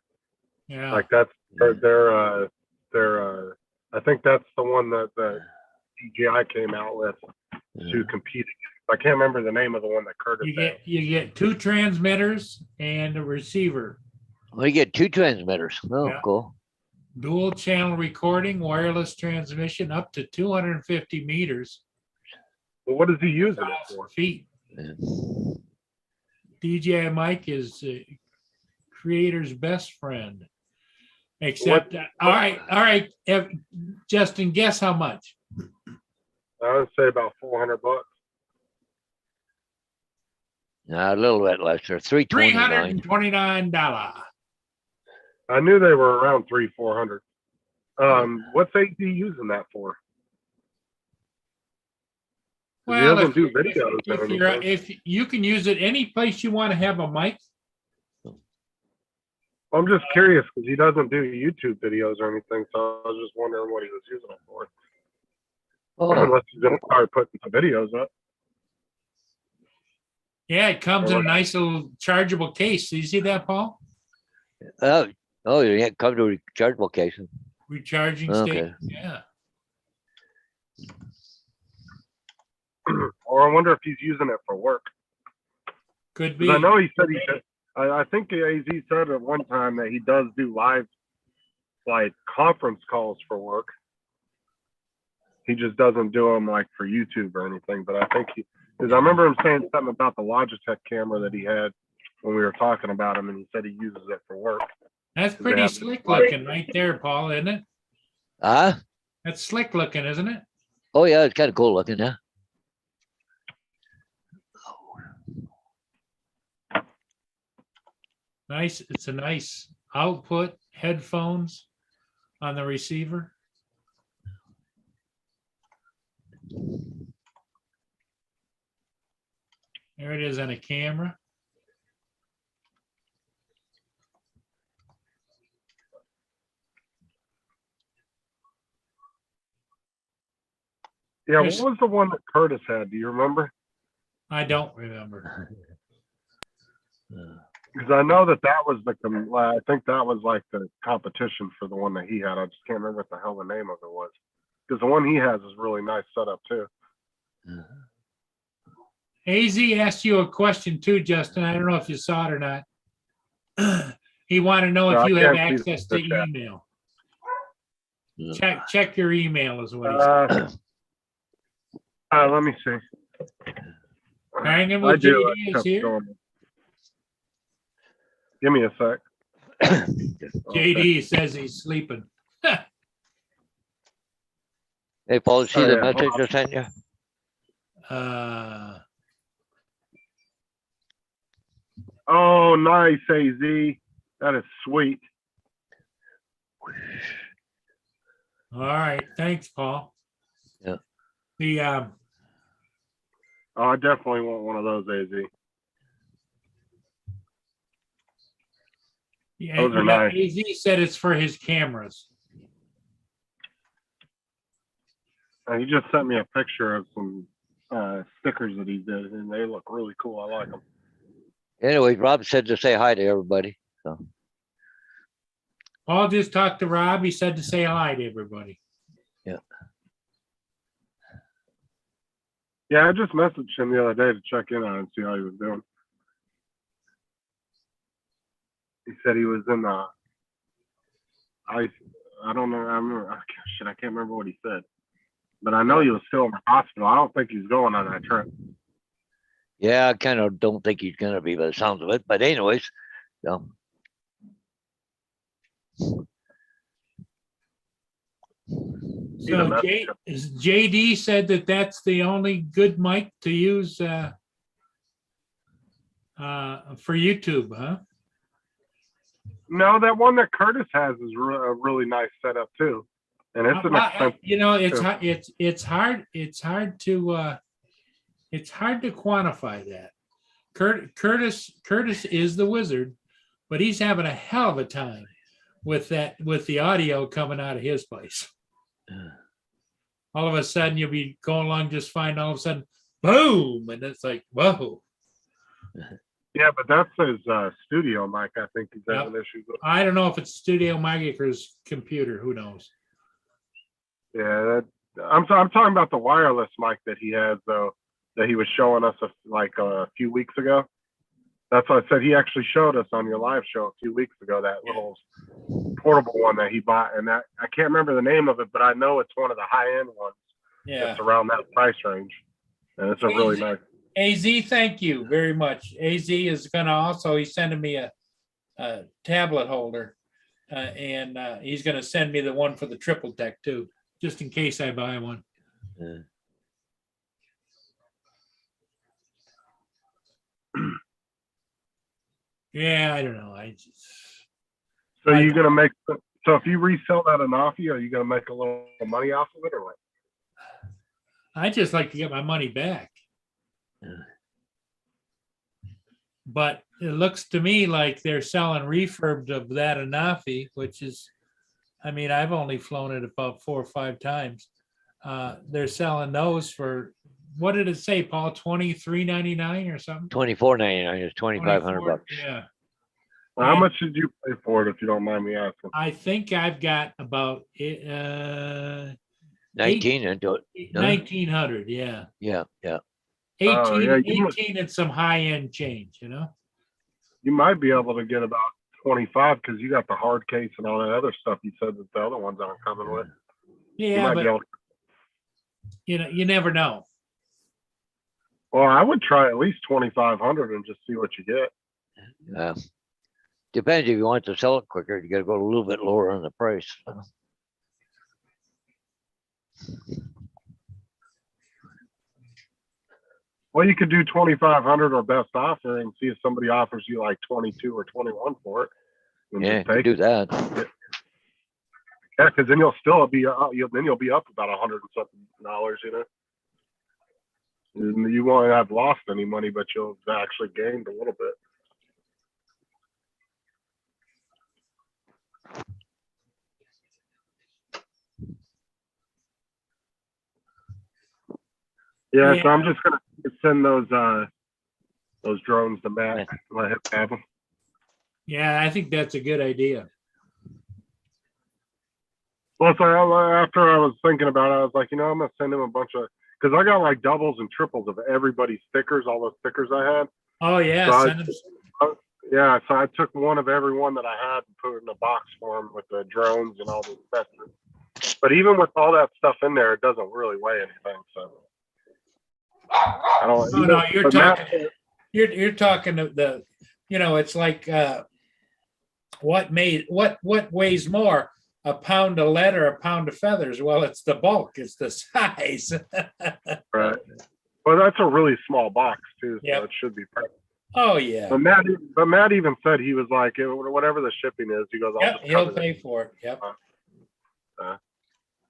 Yeah, like that's their I think that's the one that the DJI came out with to compete against I can't remember the name of the one that Curtis had. You get 2 transmitters and a receiver. We get 2 transmitters. Oh, Yeah. cool. Dual channel recording, wireless transmission up to 250 meters, Well, what is he using it 1,000 for? feet. Yeah. DJI mic is creator's best friend. Except, all right, Justin, guess how much? I would say about $400. Nah, a little bit less. They're $329. $329. I knew they were around 300-400. What's AZ using that for? 'Cause he doesn't do videos or anything. if you can use it any place you want to have a mic. I'm just curious because he doesn't do YouTube videos or anything, so I was just wondering what he was using it for. Oh, Unless he's gonna start putting some videos up. Yeah, it comes in a nice little chargeable case. Do you see that, Paul? oh, yeah, come to a rechargeable case. Recharging Okay. station. Yeah. Or I wonder if he's using it for work. Could 'Cause be. I know he said he did. I think AZ said at one time that he does do live, like, conference calls for work. He just doesn't do them like for YouTube or anything. But I think because I remember him saying something about the Logitech camera that he had when we were talking about him, and he said he uses it for work. That's pretty Yeah. slick looking right there, Paul, isn't it? Huh? That's slick looking, isn't it? Oh, yeah, it's kind of cool looking, yeah. Nice. It's a nice output, headphones on the receiver. There it is on a camera. Yeah, Yes. what was the one that Curtis had? Do you remember? I don't remember. Because I know that was I think that was like the competition for the one that he had. I just can't remember what the hell the name of it was. Because the one he has is really nice setup too. AZ asked you a question too, Justin. I don't know if you saw it or not. He wanted to know No, if I you have can't see access the to chat. email. Yeah. Check your email is what he said. Let me see. Hanging I with do. JD I is kept here. going. Give me a sec. JD says he's sleeping. Hey, Paul, see Oh, the yeah. message I sent you? Oh, nice, AZ. That is sweet. All right. Thanks, Paul. Yeah. The Oh, I definitely want one of those, AZ. yeah, Those are nice. AZ said it's for his cameras. He just sent me a picture of some stickers that he did, and they look really cool. I like them. Anyways, Rob said to say hi to everybody. So Paul just talked to Rob. He said to say hi to everybody. Yeah, I just messaged him the other day to check in on him and see how he was doing. He said he was in the I don't know. I remember. Shit, I can't remember what he said. But I know he was still in the hospital. I don't think he's going on that trip. yeah, I kind of don't think he's gonna be by the sounds of it. But anyways, so So JD said that that's the only good mic to use for YouTube, huh? No, that one that Curtis has is a really nice setup too, and it's an expensive. You know, it's too. hard to quantify that. Curtis is the wizard, but he's having a hell of a time with the audio coming out of his place. All of a sudden you'll be going along just fine. All of a sudden, boom, and it's like, whoa. Yeah, but that's his studio mic. I think he's having issues with. I don't know if it's Studio Magic or his computer. Who knows? Yeah, I'm talking about the wireless mic that he has though. that he was showing us like a few weeks ago. That's what I said. He actually showed us on your live show a few weeks ago that little portable one that he bought, and that I can't remember the name of it, but I know it's one of the high end ones. Yeah. It's around that price range, and it's a really nice. AZ, thank you very much. AZ is gonna also, he's sending me a tablet holder. And he's gonna send me the one for the triple deck too, just in case I buy one. Yeah. Yeah, I don't know. So you're gonna make, so if you resell that Anafi, are you gonna make a little money off of it or what? I just like to get my money back. Yeah. But it looks to me like they're selling refurbed of that Anafi, which is, I mean, I've only flown it about 4 or 5 times. They're selling those for, what did it say, Paul? $23.99 or something? $24.99 is $2,500. Yeah. Well, how much did you pay for it, if you don't mind me asking? I think I've got about 19 into it. No? 1,900. Yeah. Yeah, yeah. 18, Oh, yeah, 18 and some high end change, you know? You might be able to get about 25 because you got the hard case and all that other stuff you said that the other ones aren't coming with. You Yeah, might but be able to, you never know. well, I would try at least 2,500 and just see what you get. Depends if you want to sell it quicker, you gotta go a little bit lower on the price. Well, you could do 2,500 or best offer and see if somebody offers you like 22 or 21 for it. And Yeah, just could take do it. that. Yeah, because then you'll still be then you'll be up about $100 and something dollars, you know. And you won't have lost any money, but you'll have actually gained a little bit. Yeah, so I'm just gonna send those drones to Matt. Let him have them. Yeah, I think that's a good idea. Well, so after I was thinking about it, I was like, you know, I'm gonna send him a bunch of, because I got like doubles and triples of everybody's stickers, all those stickers I had. Oh, yeah. So Send them. Yeah, so I took one of every one that I had and put it in a box for him with the drones and all the accessories. But even with all that stuff in there, it doesn't really weigh anything. So I don't. Oh, no, you're but talking, Matt- you're talking the, you know, it's like, what weighs more, a pound of lead or a pound of feathers? Well, it's the bulk, it's the size. Right. Well, that's a really small box too, so Yep. it should be perfect. Oh, yeah. But Matt even said he was like, whatever the shipping is, he goes, I'll Yep, just he'll cover that. pay for it. Yep.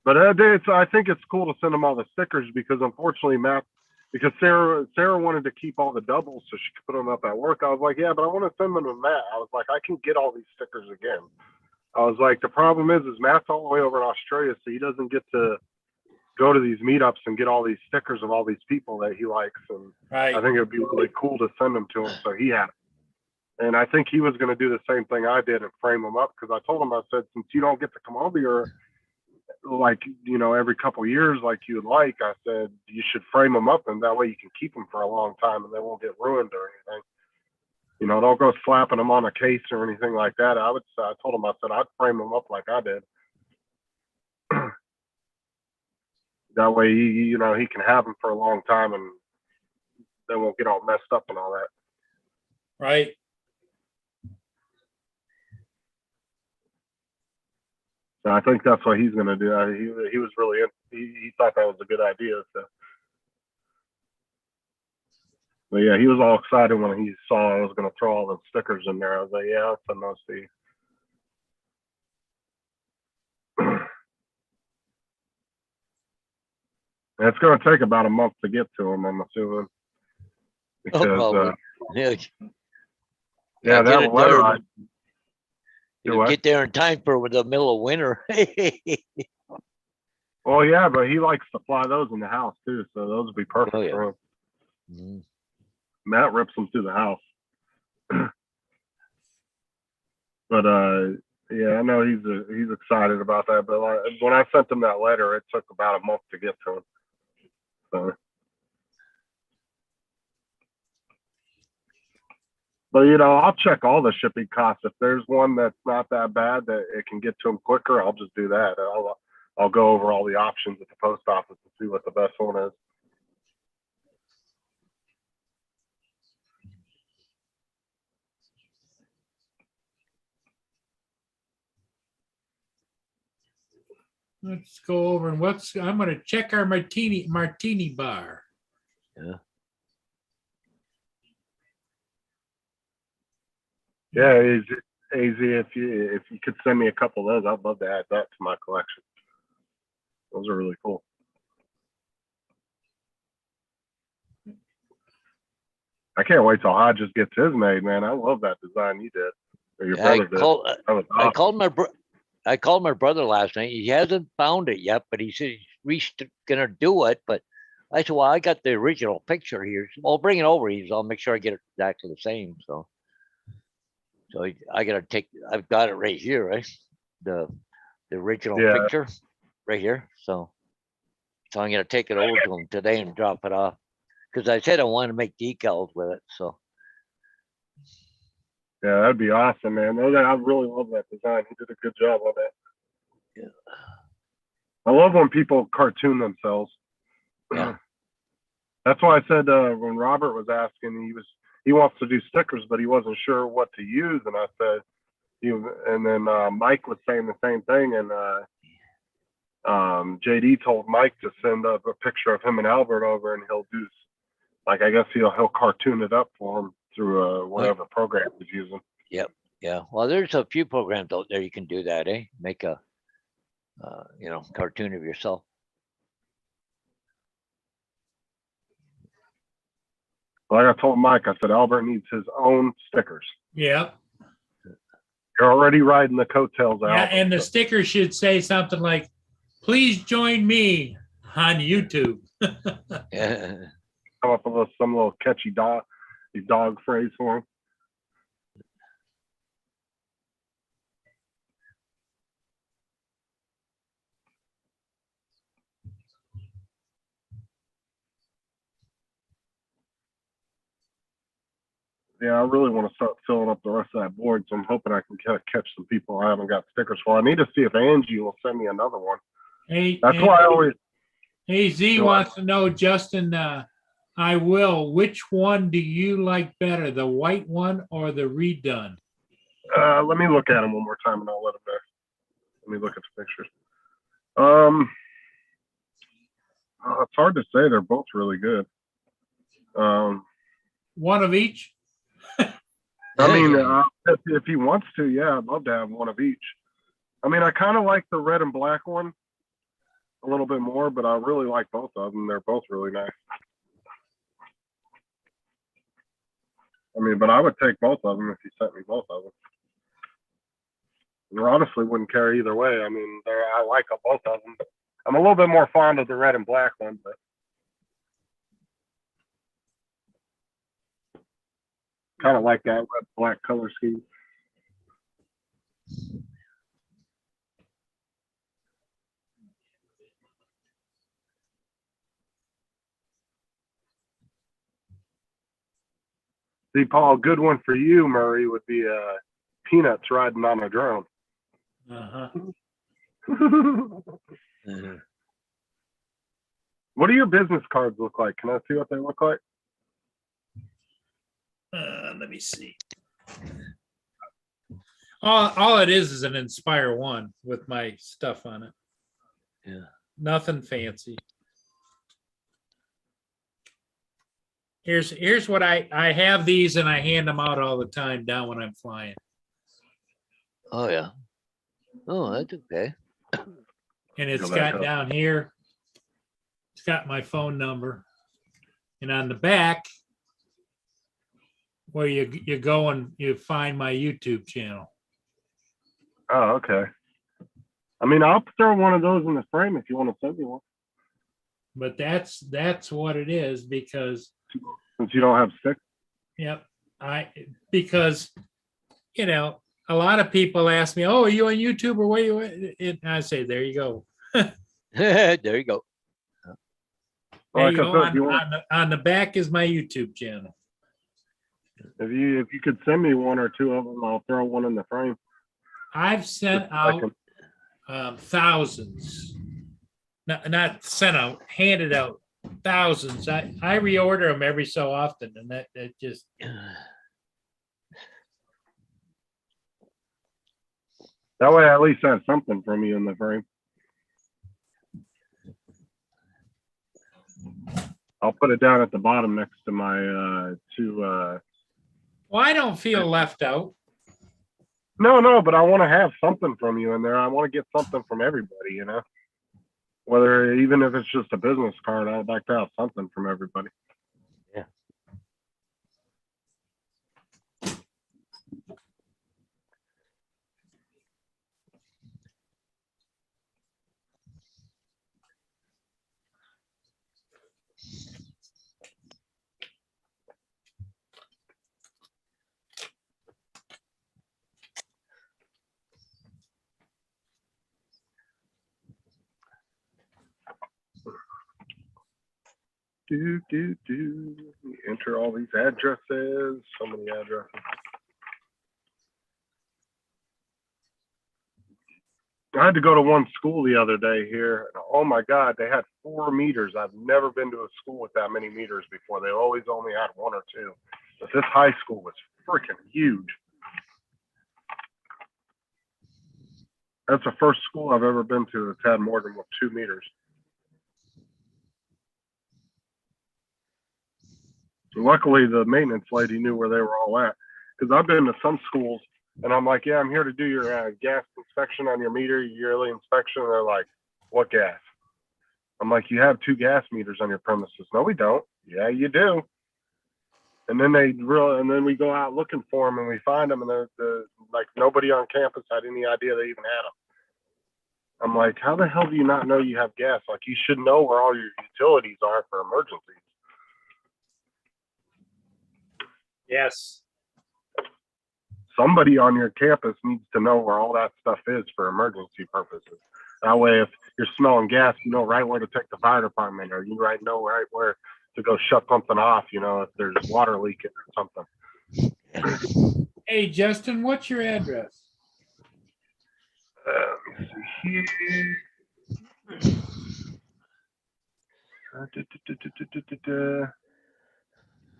But I think it's cool to send him all the stickers because unfortunately because Sarah wanted to keep all the doubles so she could put them up at work. I was like, yeah, but I want to send them to Matt. I was like, I can get all these stickers again. I was like, the problem is Matt's all the way over in Australia, so he doesn't get to go to these meetups and get all these stickers of all these people that he likes. And Right. I think it would be really cool to send them to him. So he had it. And I think he was going to do the same thing I did and frame them up because I told him, I said, since you don't get to come over here, like, you know, every couple of years, like you would like, I said, you should frame them up and that way you can keep them for a long time and they won't get ruined or anything. You know, don't go slapping them on a case or anything like that. I told him, I said, I'd frame them up like I did. That way, you know, he can have them for a long time and they won't get all messed up and all that. Right. So I think that's what he's going to do. He was really, he thought that was a good idea. So. But yeah, he was all excited when he saw I was going to throw all the stickers in there. I was like, yeah, I'll send those to you. And it's going to take about a month to get to him, I'm assuming. Because, probably. Yeah, yeah, get that it letter, there. Do You what? get there in time for the middle of winter. well, yeah, but he likes to fly those in the house too. So those would be perfect Oh, yeah. for him. Mhm. Matt rips them through the house. But yeah, I know he's excited about that. But when I sent him that letter, it took about a month to get to him. So But I'll check all the shipping costs. If there's one that's not that bad that it can get to them quicker, I'll just do that. I'll go over all the options at the post office to see what the best one is. Let's go over and I'm gonna check our martini bar. Yeah, AZ, if you could send me a couple of those, I'd love to add that to my collection. Those are really cool. I can't wait till Hodges gets his made, man. I love that design you did. Or your brother did. That was I awesome. called my brother last night. He hasn't found it yet, but he said he's gonna do it. But I said, well, I got the original picture here. Well, bring it over. I'll make sure I get it exactly the same. So I've got it right here, right? The original Yeah. picture right here. So I'm gonna take it over to him today and drop it off. Because I said I want to make decals with it. So Yeah, that'd be awesome, man. I really love that design. He did a good job on that. Yeah. I love when people cartoon themselves. Yeah. That's why I said when Robert was asking, he wants to do stickers, but he wasn't sure what to use. And I said, and then Mike was saying the same thing. And JD told Mike to send up a picture of him and Albert over, and he'll do, like, I guess he'll cartoon it up for him through whatever program he's using. Yep. Yeah. Well, there's a few programs out there you can do that, eh? Make a cartoon of yourself. Like I told Mike, I said Albert needs his own stickers. Yeah. You're already riding the coattails out. Yeah, and the sticker should say something like, "Please join me on YouTube." Yeah. Come up with some little catchy dog phrase for him. Yeah, I really want to start filling up the rest of that board, so I'm hoping I can catch some people I haven't got stickers for. I need to see if Angie will send me another one. Hey, That's why I always. Hey, Z wants to know, Justin, I will. Which one do you like better, the white one or the redone? Let me look at them one more time, and I'll let them know. Let me look at the pictures. It's hard to say. They're both really good. One of each? I mean, if he wants to, yeah, I'd love to have one of each. I mean, I kind of like the red and black one a little bit more, but I really like both of them. They're both really nice. I mean, but I would take both of them if you sent me both of them. I honestly wouldn't care either way. I mean, I like both of them. I'm a little bit more fond of the red and black one, but kind of like that red black color scheme. See, Paul, a good one for you, Murray, would be Peanuts riding on a drone. Uh-huh. What do your business cards look like? Can I see what they look like? Let me see. All it is an Inspire One with my stuff on it. Yeah. Nothing fancy. Here's what I have these, and I hand them out all the time down when I'm flying. Oh yeah. Oh, that's okay. And it's got down here, it's got my phone number. And on the back, where you go and you find my YouTube channel. Oh, okay. I mean, I'll throw one of those in the frame if you want to send me one. But that's what it is, because since you don't have sticks. Yep. Because a lot of people ask me, "Oh, are you on YouTube or where you at?" And I say, "There you go." There you go. There you go. On the back is my YouTube channel. If you could send me one or two of them, I'll throw one in the frame. I've sent I can- out thousands. Not sent out, handed out thousands. I reorder them every so often and that just, That way I at least have something from you in the frame. I'll put it down at the bottom next to my two well, I don't feel left out. no, but I want to have something from you in there. I want to get something from everybody, you know. Whether even if it's just a business card, I'd like to have something from everybody. Yeah. Do. Enter all these addresses. So many addresses. I had to go to one school the other day here. And oh my God, they had 4 meters. I've never been to a school with that many meters before. They always only had 1 or 2. But this high school was freaking huge. That's the first school I've ever been to that's had more than 2 meters. So luckily, the maintenance lady knew where they were all at. Because I've been to some schools, and I'm like, yeah, I'm here to do your gas inspection on your meter, your yearly inspection. And they're like, what gas? I'm like, you have 2 gas meters on your premises. No, we don't. Yeah, you do. And then and then we go out looking for them, and we find them, and they're like nobody on campus had any idea they even had them. I'm like, how the hell do you not know you have gas? Like, you should know where all your utilities are for emergencies. Yes. Somebody on your campus needs to know where all that stuff is for emergency purposes. That way, if you're smelling gas, you know right where to take the fire department, or you know right where to go shut something off, you know, if there's water leaking or something. Hey, Justin, what's your address? Let me see here.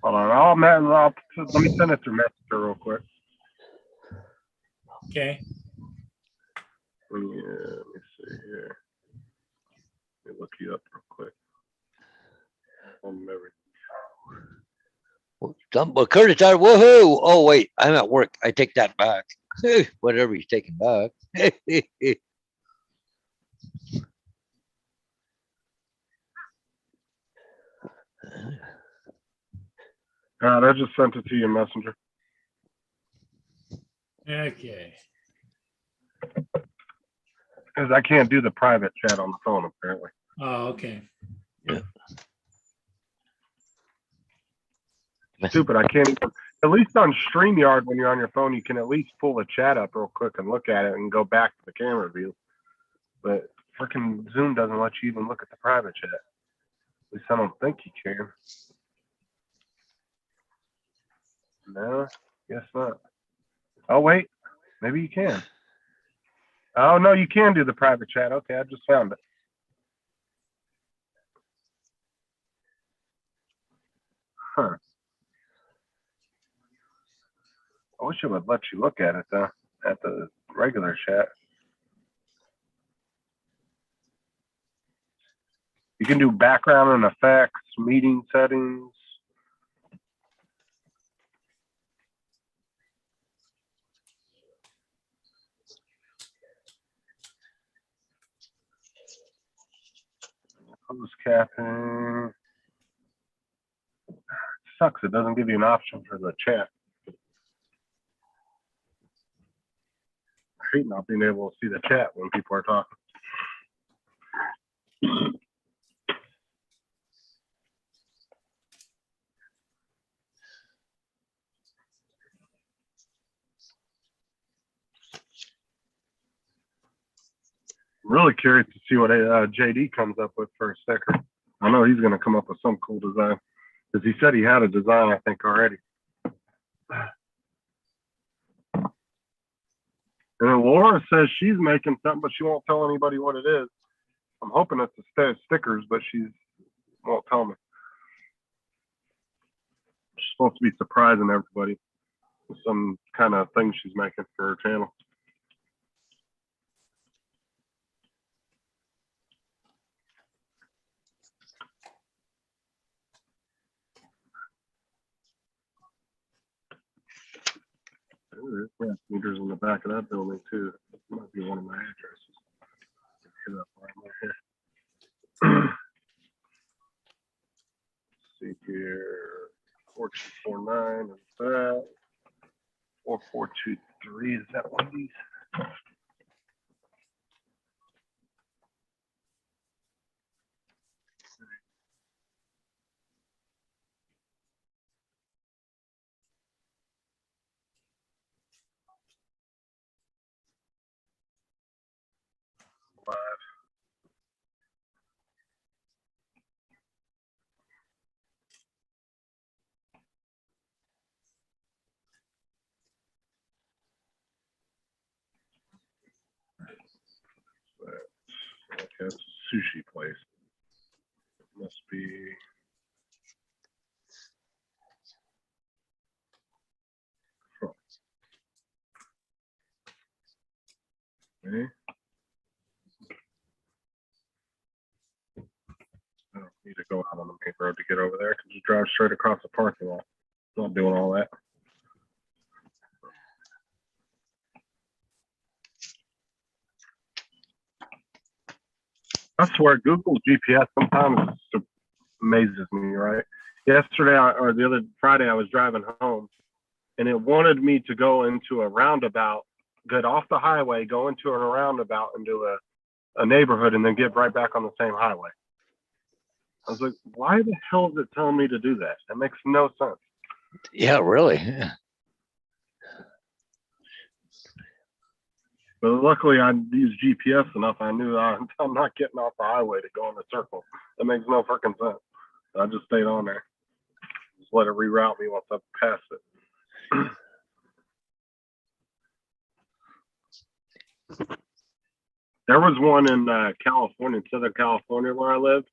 Hold on, let me send it through Messenger real quick. Okay. Let me see here. Let me look you up real quick. Well, Curtis, woohoo! Oh wait, I'm at work. I take that back. Whatever he's taking back. I just sent it to you in Messenger. Okay. Because I can't do the private chat on the phone, apparently. Oh, okay. Yeah. Stupid. I can't even, at least on StreamYard, when you're on your phone, you can at least pull the chat up real quick and look at it and go back to the camera view. But freaking Zoom doesn't let you even look at the private chat. At least I don't think you can. No, guess not. Oh, wait. Maybe you can. Oh, no, you can do the private chat. Okay, I just found it. Huh. I wish it would let you look at it, though, at the regular chat. You can do background and effects, meeting settings. Closed captioning. Sucks. It doesn't give you an option for the chat. I hate not being able to see the chat when people are talking. Really curious to see what JD comes up with for a sticker. I know he's going to come up with some cool design because he said he had a design, I think, already. And then Laura says she's making something, but she won't tell anybody what it is. I'm hoping it's a stickers, but she won't tell me. She's supposed to be surprising everybody with some kind of thing she's making for her channel. There's gas meters in the back of that building too. That might be one of my addresses. Hit up while I'm right here. See here, 4249 is that. 4423 is that one of these? Okay, it's a sushi place. It must be. Okay. I don't need to go out on the main road to get over there. I can just drive straight across the parking lot. Not doing all that. I swear, Google GPS sometimes amazes me, right? Yesterday or the other Friday, I was driving home and it wanted me to go into a roundabout, get off the highway, go into a roundabout into a neighborhood, and then get right back on the same highway. I was like, why the hell is it telling me to do that? That makes no sense. Yeah, really. But luckily, I used GPS enough. I knew I'm not getting off the highway to go in a circle. That makes no freaking sense. I just stayed on there. Just let it reroute me once I passed it. There was one in California, Southern California, where I lived.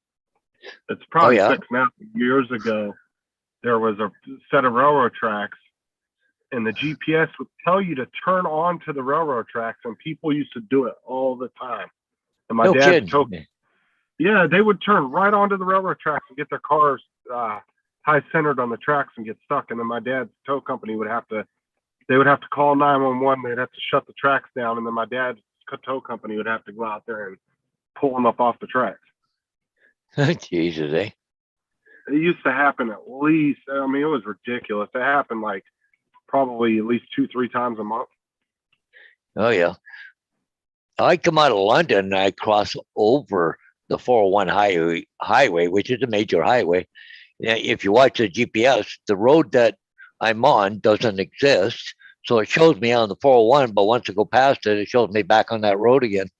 It's probably 6.5 years ago. There was a set of railroad tracks, and the GPS would tell you to turn on to the railroad tracks, and people used to do it all the time. And my dad took, yeah, they would turn right onto the railroad tracks and get their cars high centered on the tracks and get stuck. And then my dad's tow company would have to, they would have to call 911. They'd have to shut the tracks down, and then my dad's tow company would have to go out there and pull them up off the tracks. Jesus, eh? It used to happen at least, I mean, it was ridiculous. It happened like probably at least 2-3 times a month. Oh, yeah. I come out of London and I cross over the 401 highway, which is a major highway. If you watch the GPS, the road that I'm on doesn't exist. So it shows me on the 401, but once I go past it, it shows me back on that road again.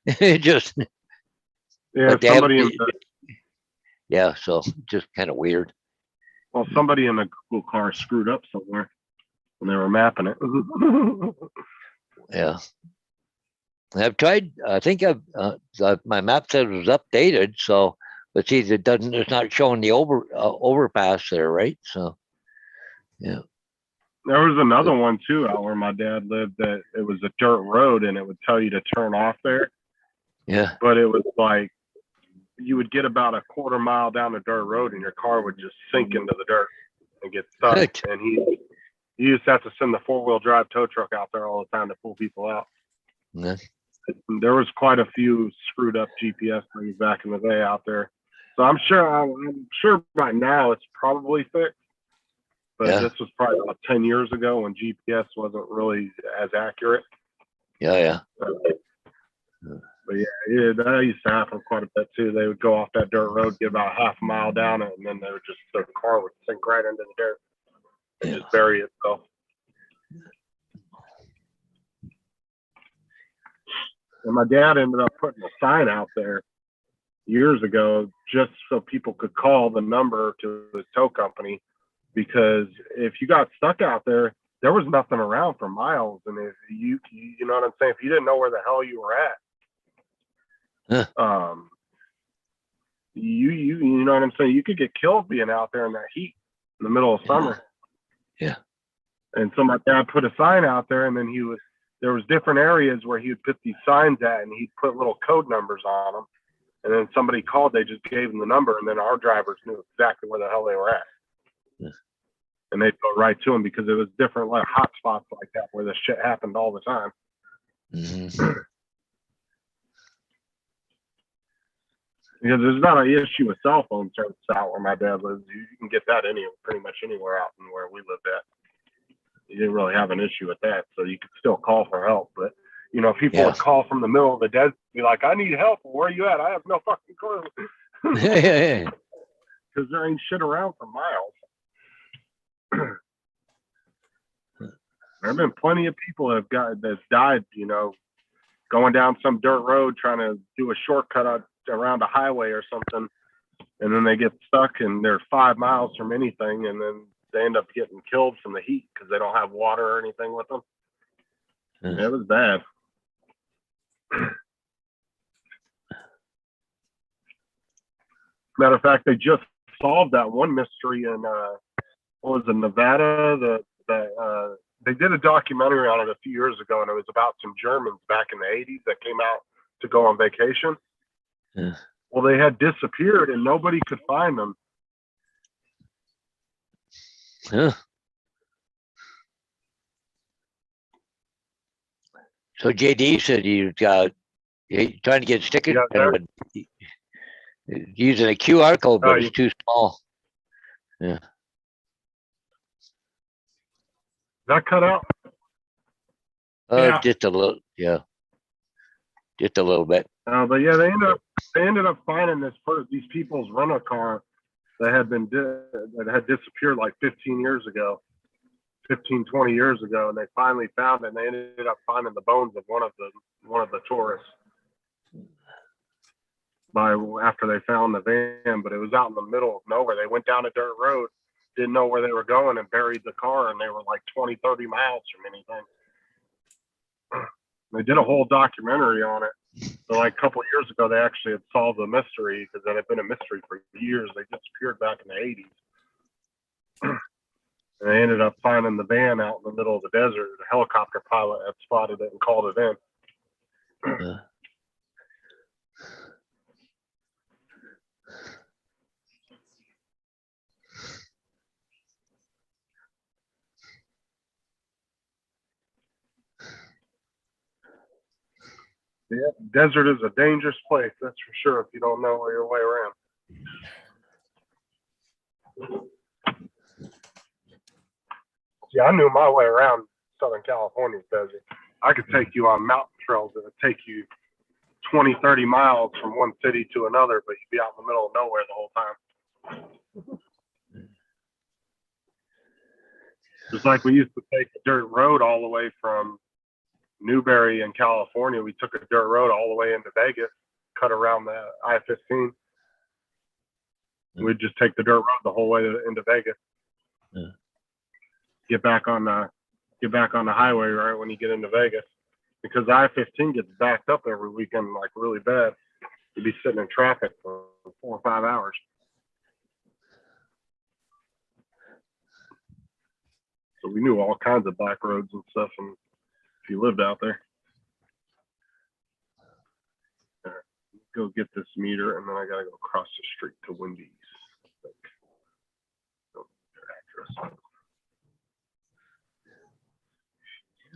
It just, yeah, somebody yeah, so just kind of weird. Well, somebody in the Google car screwed up somewhere when they were mapping it. Yeah. I've tried, I think my map said it was updated. So, but see, it's not showing the overpass there, right? So, yeah. There was another one too out where my dad lived that it was a dirt road and it would tell you to turn off there. Yeah. But it was like, you would get about a quarter mile down the dirt road and your car would just sink into the dirt and get stuck. And he used to have to send the 4-wheel drive tow truck out there all the time to pull people out. Yeah. There was quite a few screwed up GPS things back in the day out there. So I'm sure by now it's probably fixed. But this was probably about 10 years ago when GPS wasn't really as accurate. Yeah. But yeah, that used to happen quite a bit too. They would go off that dirt road, get about half a mile down it, and then they would just, their car would sink right into the dirt and just bury itself. And my dad ended up putting a sign out there years ago just so people could call the number to his tow company because if you got stuck out there, there was nothing around for miles. And if you know what I'm saying? If you didn't know where the hell you were at, you know what I'm saying? You could get killed being out there in that heat in the middle of summer. Yeah. And so my dad put a sign out there, and then there was different areas where he would put these signs at, and he'd put little code numbers on them. And then somebody called, they just gave them the number, and then our drivers knew exactly where the hell they were at. Yeah. And they'd go right to them because it was different like hot spots like that where this shit happened all the time. Mhm. Because there's not an issue with cell phone service out where my dad lives. You can get that pretty much anywhere out in where we lived at. You didn't really have an issue with that, so you could still call for help. But you know, people would call from the middle of the desert, be like, "I need help. Where are you at? I have no fucking clue." Yeah. Because there ain't shit around for miles. There have been plenty of people that's died, you know, going down some dirt road trying to do a shortcut around a highway or something, and then they get stuck and they're 5 miles from anything, and then they end up getting killed from the heat because they don't have water or anything with them. Yeah. It was bad. Matter of fact, they just solved that one mystery in what was it, Nevada? They did a documentary on it a few years ago, and it was about some Germans back in the 80s that came out to go on vacation. Yeah. Well, they had disappeared, and nobody could find them. Huh. So JD said he trying to get stickers using a QR code, but it's too small. Yeah. That cut out? Yeah. Just a little, yeah. Just a little bit. But yeah, they ended up finding these people's rental car that had disappeared like 15 years ago, 20 years ago, and they finally found it. And they ended up finding the bones of one of the tourists after they found the van. But it was out in the middle of nowhere. They went down a dirt road, didn't know where they were going, and buried the car, and they were like 20, 30 miles from anything. They did a whole documentary on it. So like a couple of years ago, they actually had solved the mystery because it had been a mystery for years. They disappeared back in the 80s. And they ended up finding the van out in the middle of the desert. The helicopter pilot had spotted it and called it in. Yeah, desert is a dangerous place, that's for sure, if you don't know your way around. See, I knew my way around Southern California's desert. I could take you on mountain trails that would take you 20, 30 miles from one city to another, but you'd be out in the middle of nowhere the whole time. Just like we used to take a dirt road all the way from Newberry in California. We took a dirt road all the way into Vegas, cut around the I-15. We'd just take the dirt road the whole way into Vegas. Yeah. Get back on the highway right when you get into Vegas, because the I-15 gets backed up every weekend like really bad. You'd be sitting in traffic for 4 or 5 hours. So we knew all kinds of back roads and stuff, and if you lived out there. All right, go get this meter, and then I gotta go across the street to Wendy's. Their address.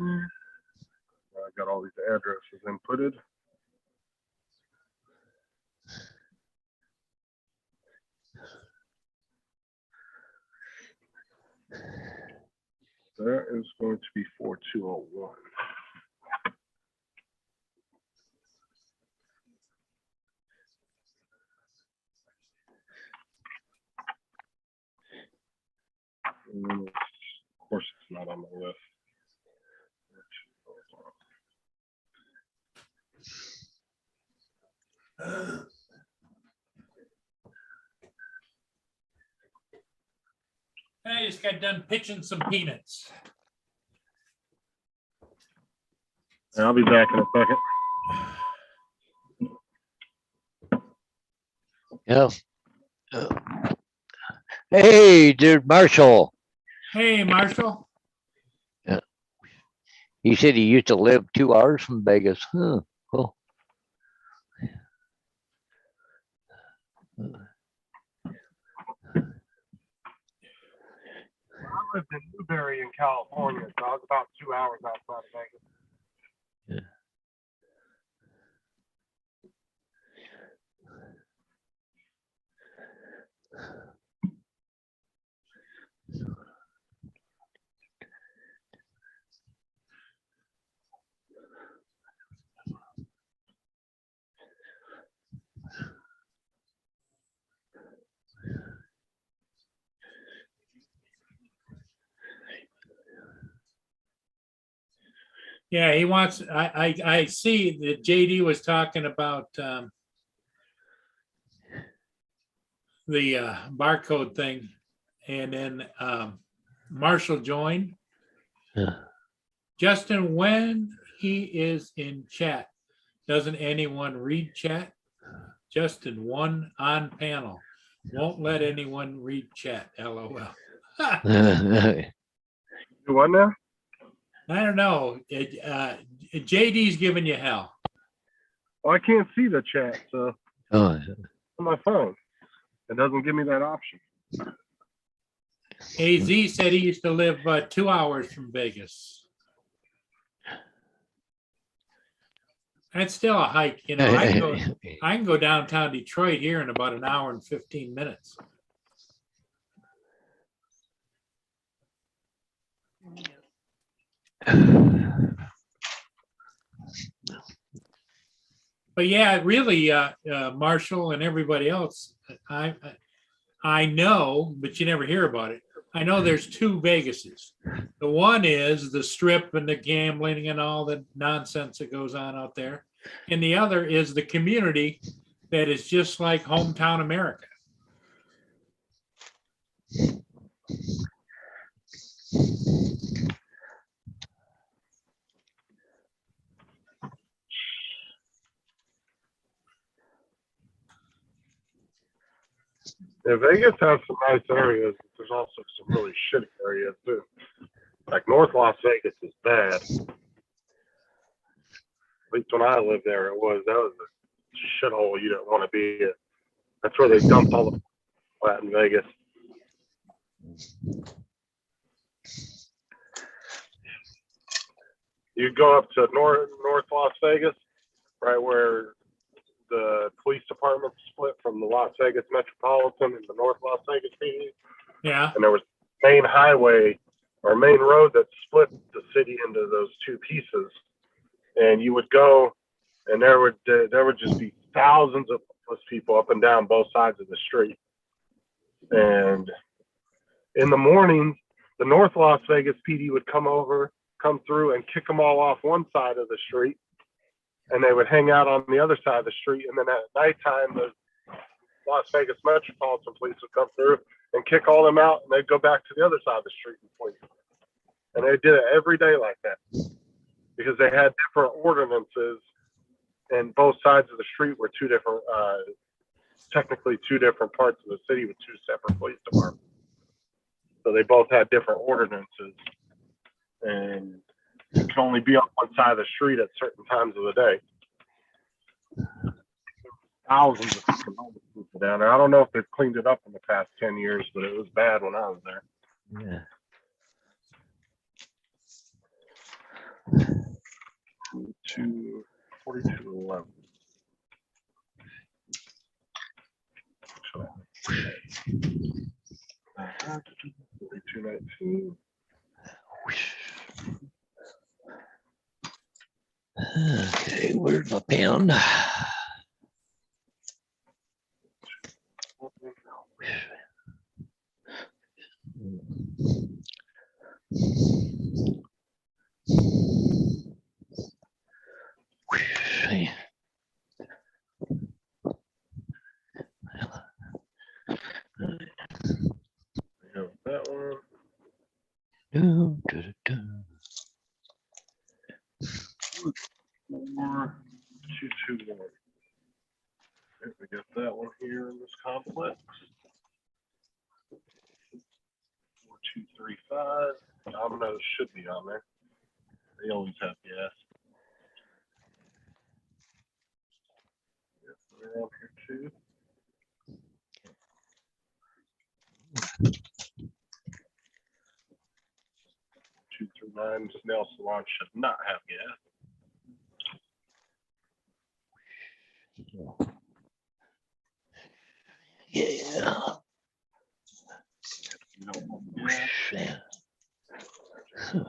I got all these addresses inputted. That is going to be 4201. Of course, it's not on the list. Hey, just got done pitching some peanuts. I'll be back in a second. Yeah. Hey, dude, Marshall. Hey, Marshall. He said he used to live 2 hours from Vegas. Huh. Cool. I lived in Newberry in California, so I was about 2 hours outside of Vegas. Yeah, he wants, I see that JD was talking about the barcode thing, and then Marshall joined. Yeah. Justin, when he is in chat, doesn't anyone read chat? Justin, one on panel, won't let anyone read chat, LOL. You what now? I don't know. JD's giving you hell. Well, I can't see the chat, so Oh, on my phone, it doesn't give me that option. AZ said he used to live 2 hours from Vegas. That's still a hike, you know. I can go downtown Detroit here in about an hour and 15 minutes. But yeah, really, Marshall and everybody else, I know, but you never hear about it. I know there's two Vegases. The one is the strip and the gambling and all the nonsense that goes on out there. And the other is the community that is just like hometown America. Yeah, Vegas has some nice areas. But there's also some really shitty areas too. Like North Las Vegas is bad. At least when I lived there, that was a shithole you didn't want to be in. That's where they dumped all the flat in Vegas. You go up to North Las Vegas, right where the police department split from the Las Vegas Metropolitan and the North Las Vegas PD. Yeah. And there was main highway or main road that split the city into those two pieces. And you would go, and there would just be thousands of homeless people up and down both sides of the street. And in the mornings, the North Las Vegas PD would come through and kick them all off one side of the street, and they would hang out on the other side of the street. And then at nighttime, the Las Vegas Metropolitan Police would come through and kick all them out, and they'd go back to the other side of the street and police. And they did it every day like that because they had different ordinances, and both sides of the street were technically two different parts of the city with two separate police departments. So they both had different ordinances, and you can only be on one side of the street at certain times of the day. Thousands of people down there. I don't know if they've cleaned it up in the past 10 years, but it was bad when I was there. yeah. 4211. So, 4219. Okay, where's my pen? That one. that one here in this complex. 4235. Domino's should be on there. They always have gas. Yep, they're on here too. 239 Nail Salon should not have gas. Yeah. You don't want gas. Yeah. Turn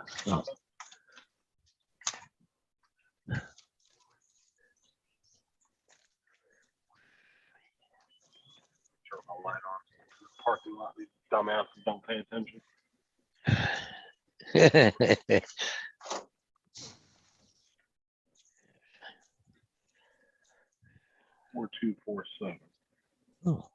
my light on. Parking lot, these dumbasses don't pay attention. 4247. Oh.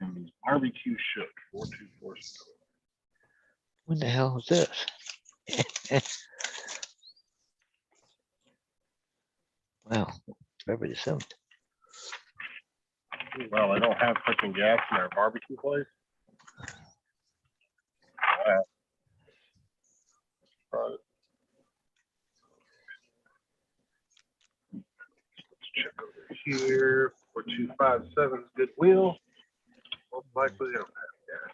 And these barbecue shook 4247. What the hell is this? Wow, February 7th. Well, they don't have freaking gas in their barbecue place. Right. Let's check over here. 4257 Goodwill. Most likely they don't have gas.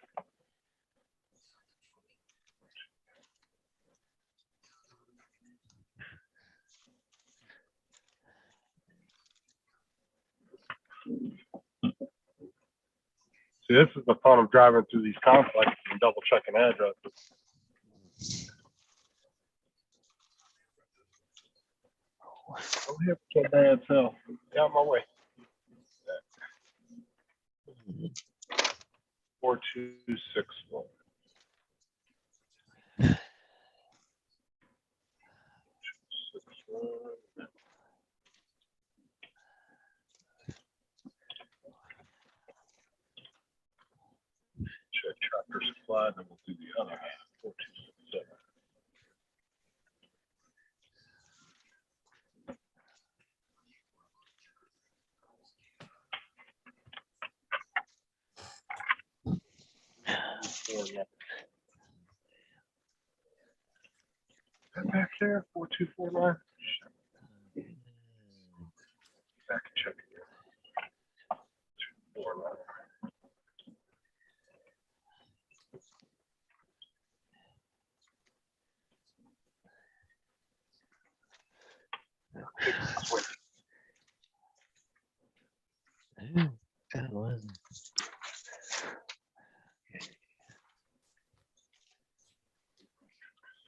See, this is the fun of driving through these complexes and double checking addresses. Oh, here, so bad, so get out of my way. 4261. Check Tractor Supply, then we'll do the other half. 4267. Back there, 4249. Back and check it. 249. That was.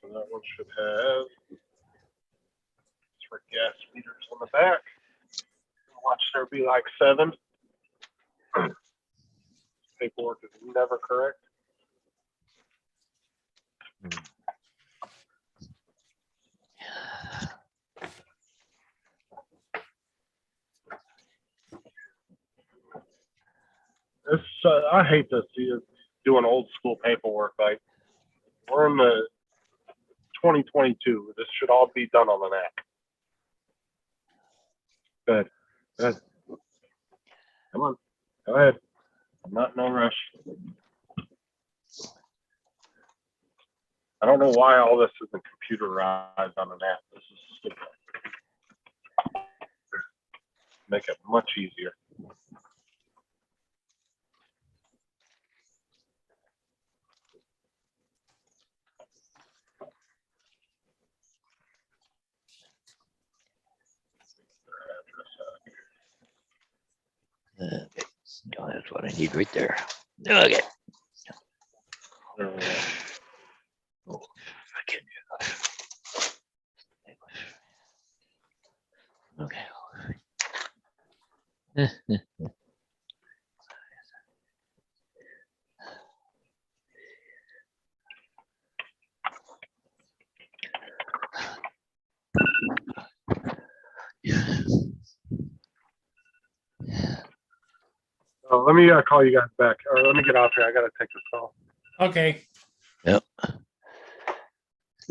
So that one should have for gas meters on the back. Watch there be like 7. Paperwork is never correct. This I hate to see it doing old school paperwork. Like we're in the 2022. This should all be done on an app. Good. Good. Come on. Go ahead. I'm not in no rush. I don't know why all this isn't computerized on an app. This is stupid. Make it much easier. Okay. Oh, that's what I need right there. Okay. There we go. Oh, I can't do that. Okay. Let me call you guys back, or let me get off here. I gotta take this call. Okay,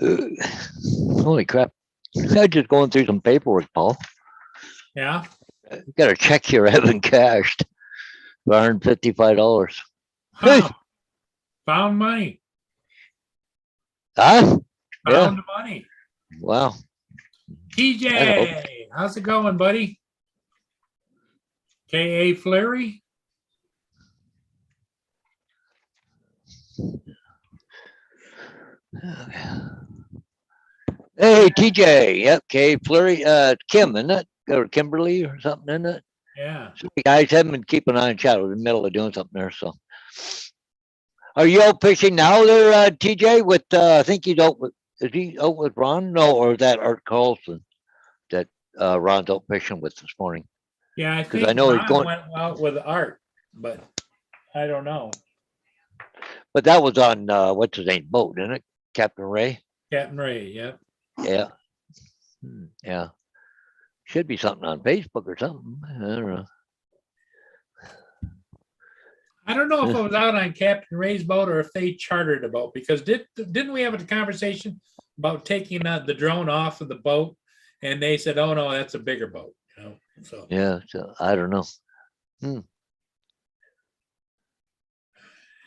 Holy crap. I'm just going through some paperwork, Paul. yeah. Got a check here I haven't cashed for $155. Huh. Found money, Huh? Yeah. found money. Wow. TJ, how's it going, buddy? K.A. Fleury? Hey, TJ. Yep. Okay. Flurry. Kim, isn't it? Or Kimberly or something, isn't it? Yeah. So you guys haven't been keeping an eye on chat. We're in the middle of doing something there. So are you out fishing now there, TJ? With I think he's out with, is he out with Ron? No, or is that Art Carlson that Ron's out fishing with this morning? Yeah, I 'Cause think I know he's Ron going- went out with Art, but I don't know. But that was on what's his name boat, isn't it? Captain Ray. Captain Ray, yeah. Yeah. Yeah. Should be something on Facebook or something. I don't know. I don't know if it was out on Captain Ray's boat or if they chartered a boat, because didn't we have a conversation about taking the drone off of the boat? And they said, oh no, that's a bigger boat, you know, so. Yeah. So I don't know.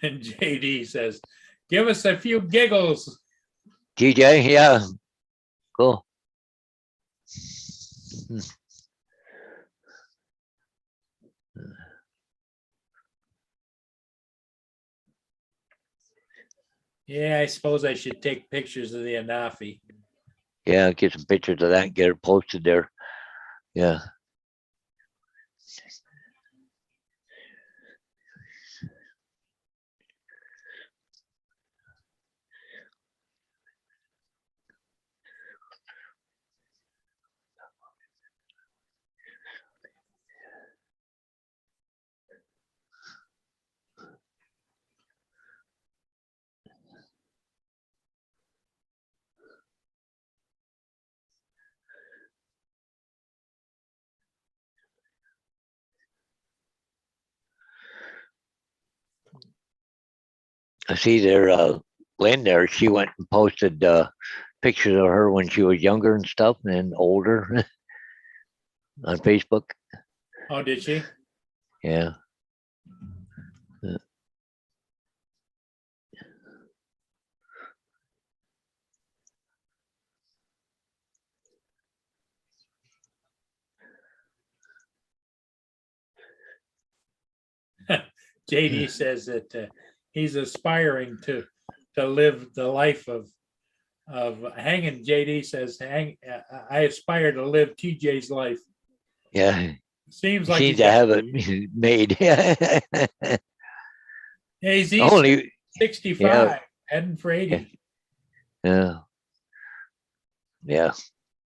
And JD says, give us a few giggles. TJ, yeah. Cool. Yeah, I suppose I should take pictures of the Anafi. Yeah, get some pictures of that and get it posted there. Yeah. I see there, Lynn there, she went and posted pictures of her when she was younger and stuff and older on Facebook. Oh, did she? Yeah. JD says that he's aspiring to live the life of hanging. JD says, I aspire to live TJ's life. Yeah. Seems like Seems to have it made. he's Only, 65, heading for 80. yeah. Yeah.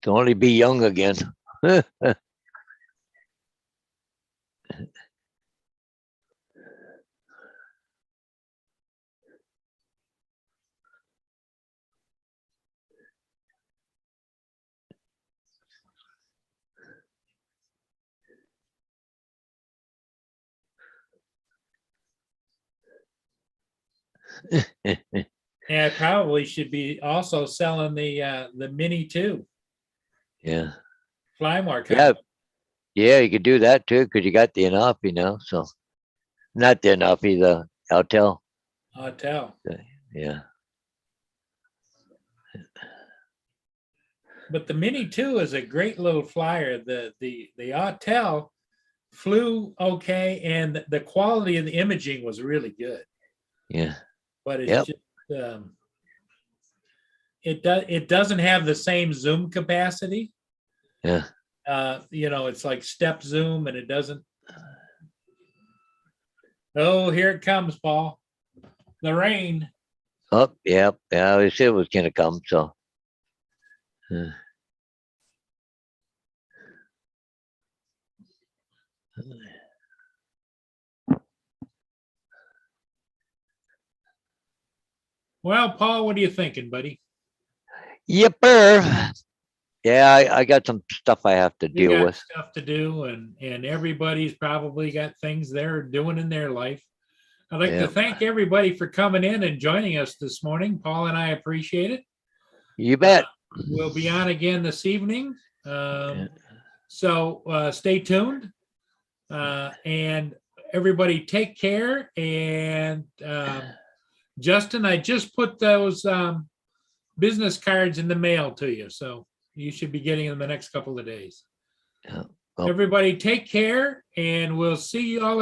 To only be young again. Yeah, I probably should be also selling the Mini 2 Yeah. fly more. Yeah. Yeah, you could do that too, because you got the Anafi now. So not the Anafi, the Autel. I'll tell. Yeah. But the Mini 2 is a great little flyer. The Autel flew okay, and the quality of the imaging was really good. Yeah. But it's Yep. just it doesn't have the same zoom capacity. Yeah. You know, it's like step zoom, and it doesn't. Oh, here it comes, Paul. The rain. Oh, yeah. Yeah. I said it was going to come. So. Well, Paul, what are you thinking, buddy? Yipper. Yeah, I got some stuff I have to You deal got with. stuff to do, and everybody's probably got things they're doing in their life. I'd like Yeah. to thank everybody for coming in and joining us this morning. Paul and I appreciate it. You bet. We'll be on again this evening. Yeah. So stay tuned. And everybody take care. And Justin, I just put those business cards in the mail to you. So you should be getting them the next couple of days. Yeah. Well, Everybody take care and we'll see you all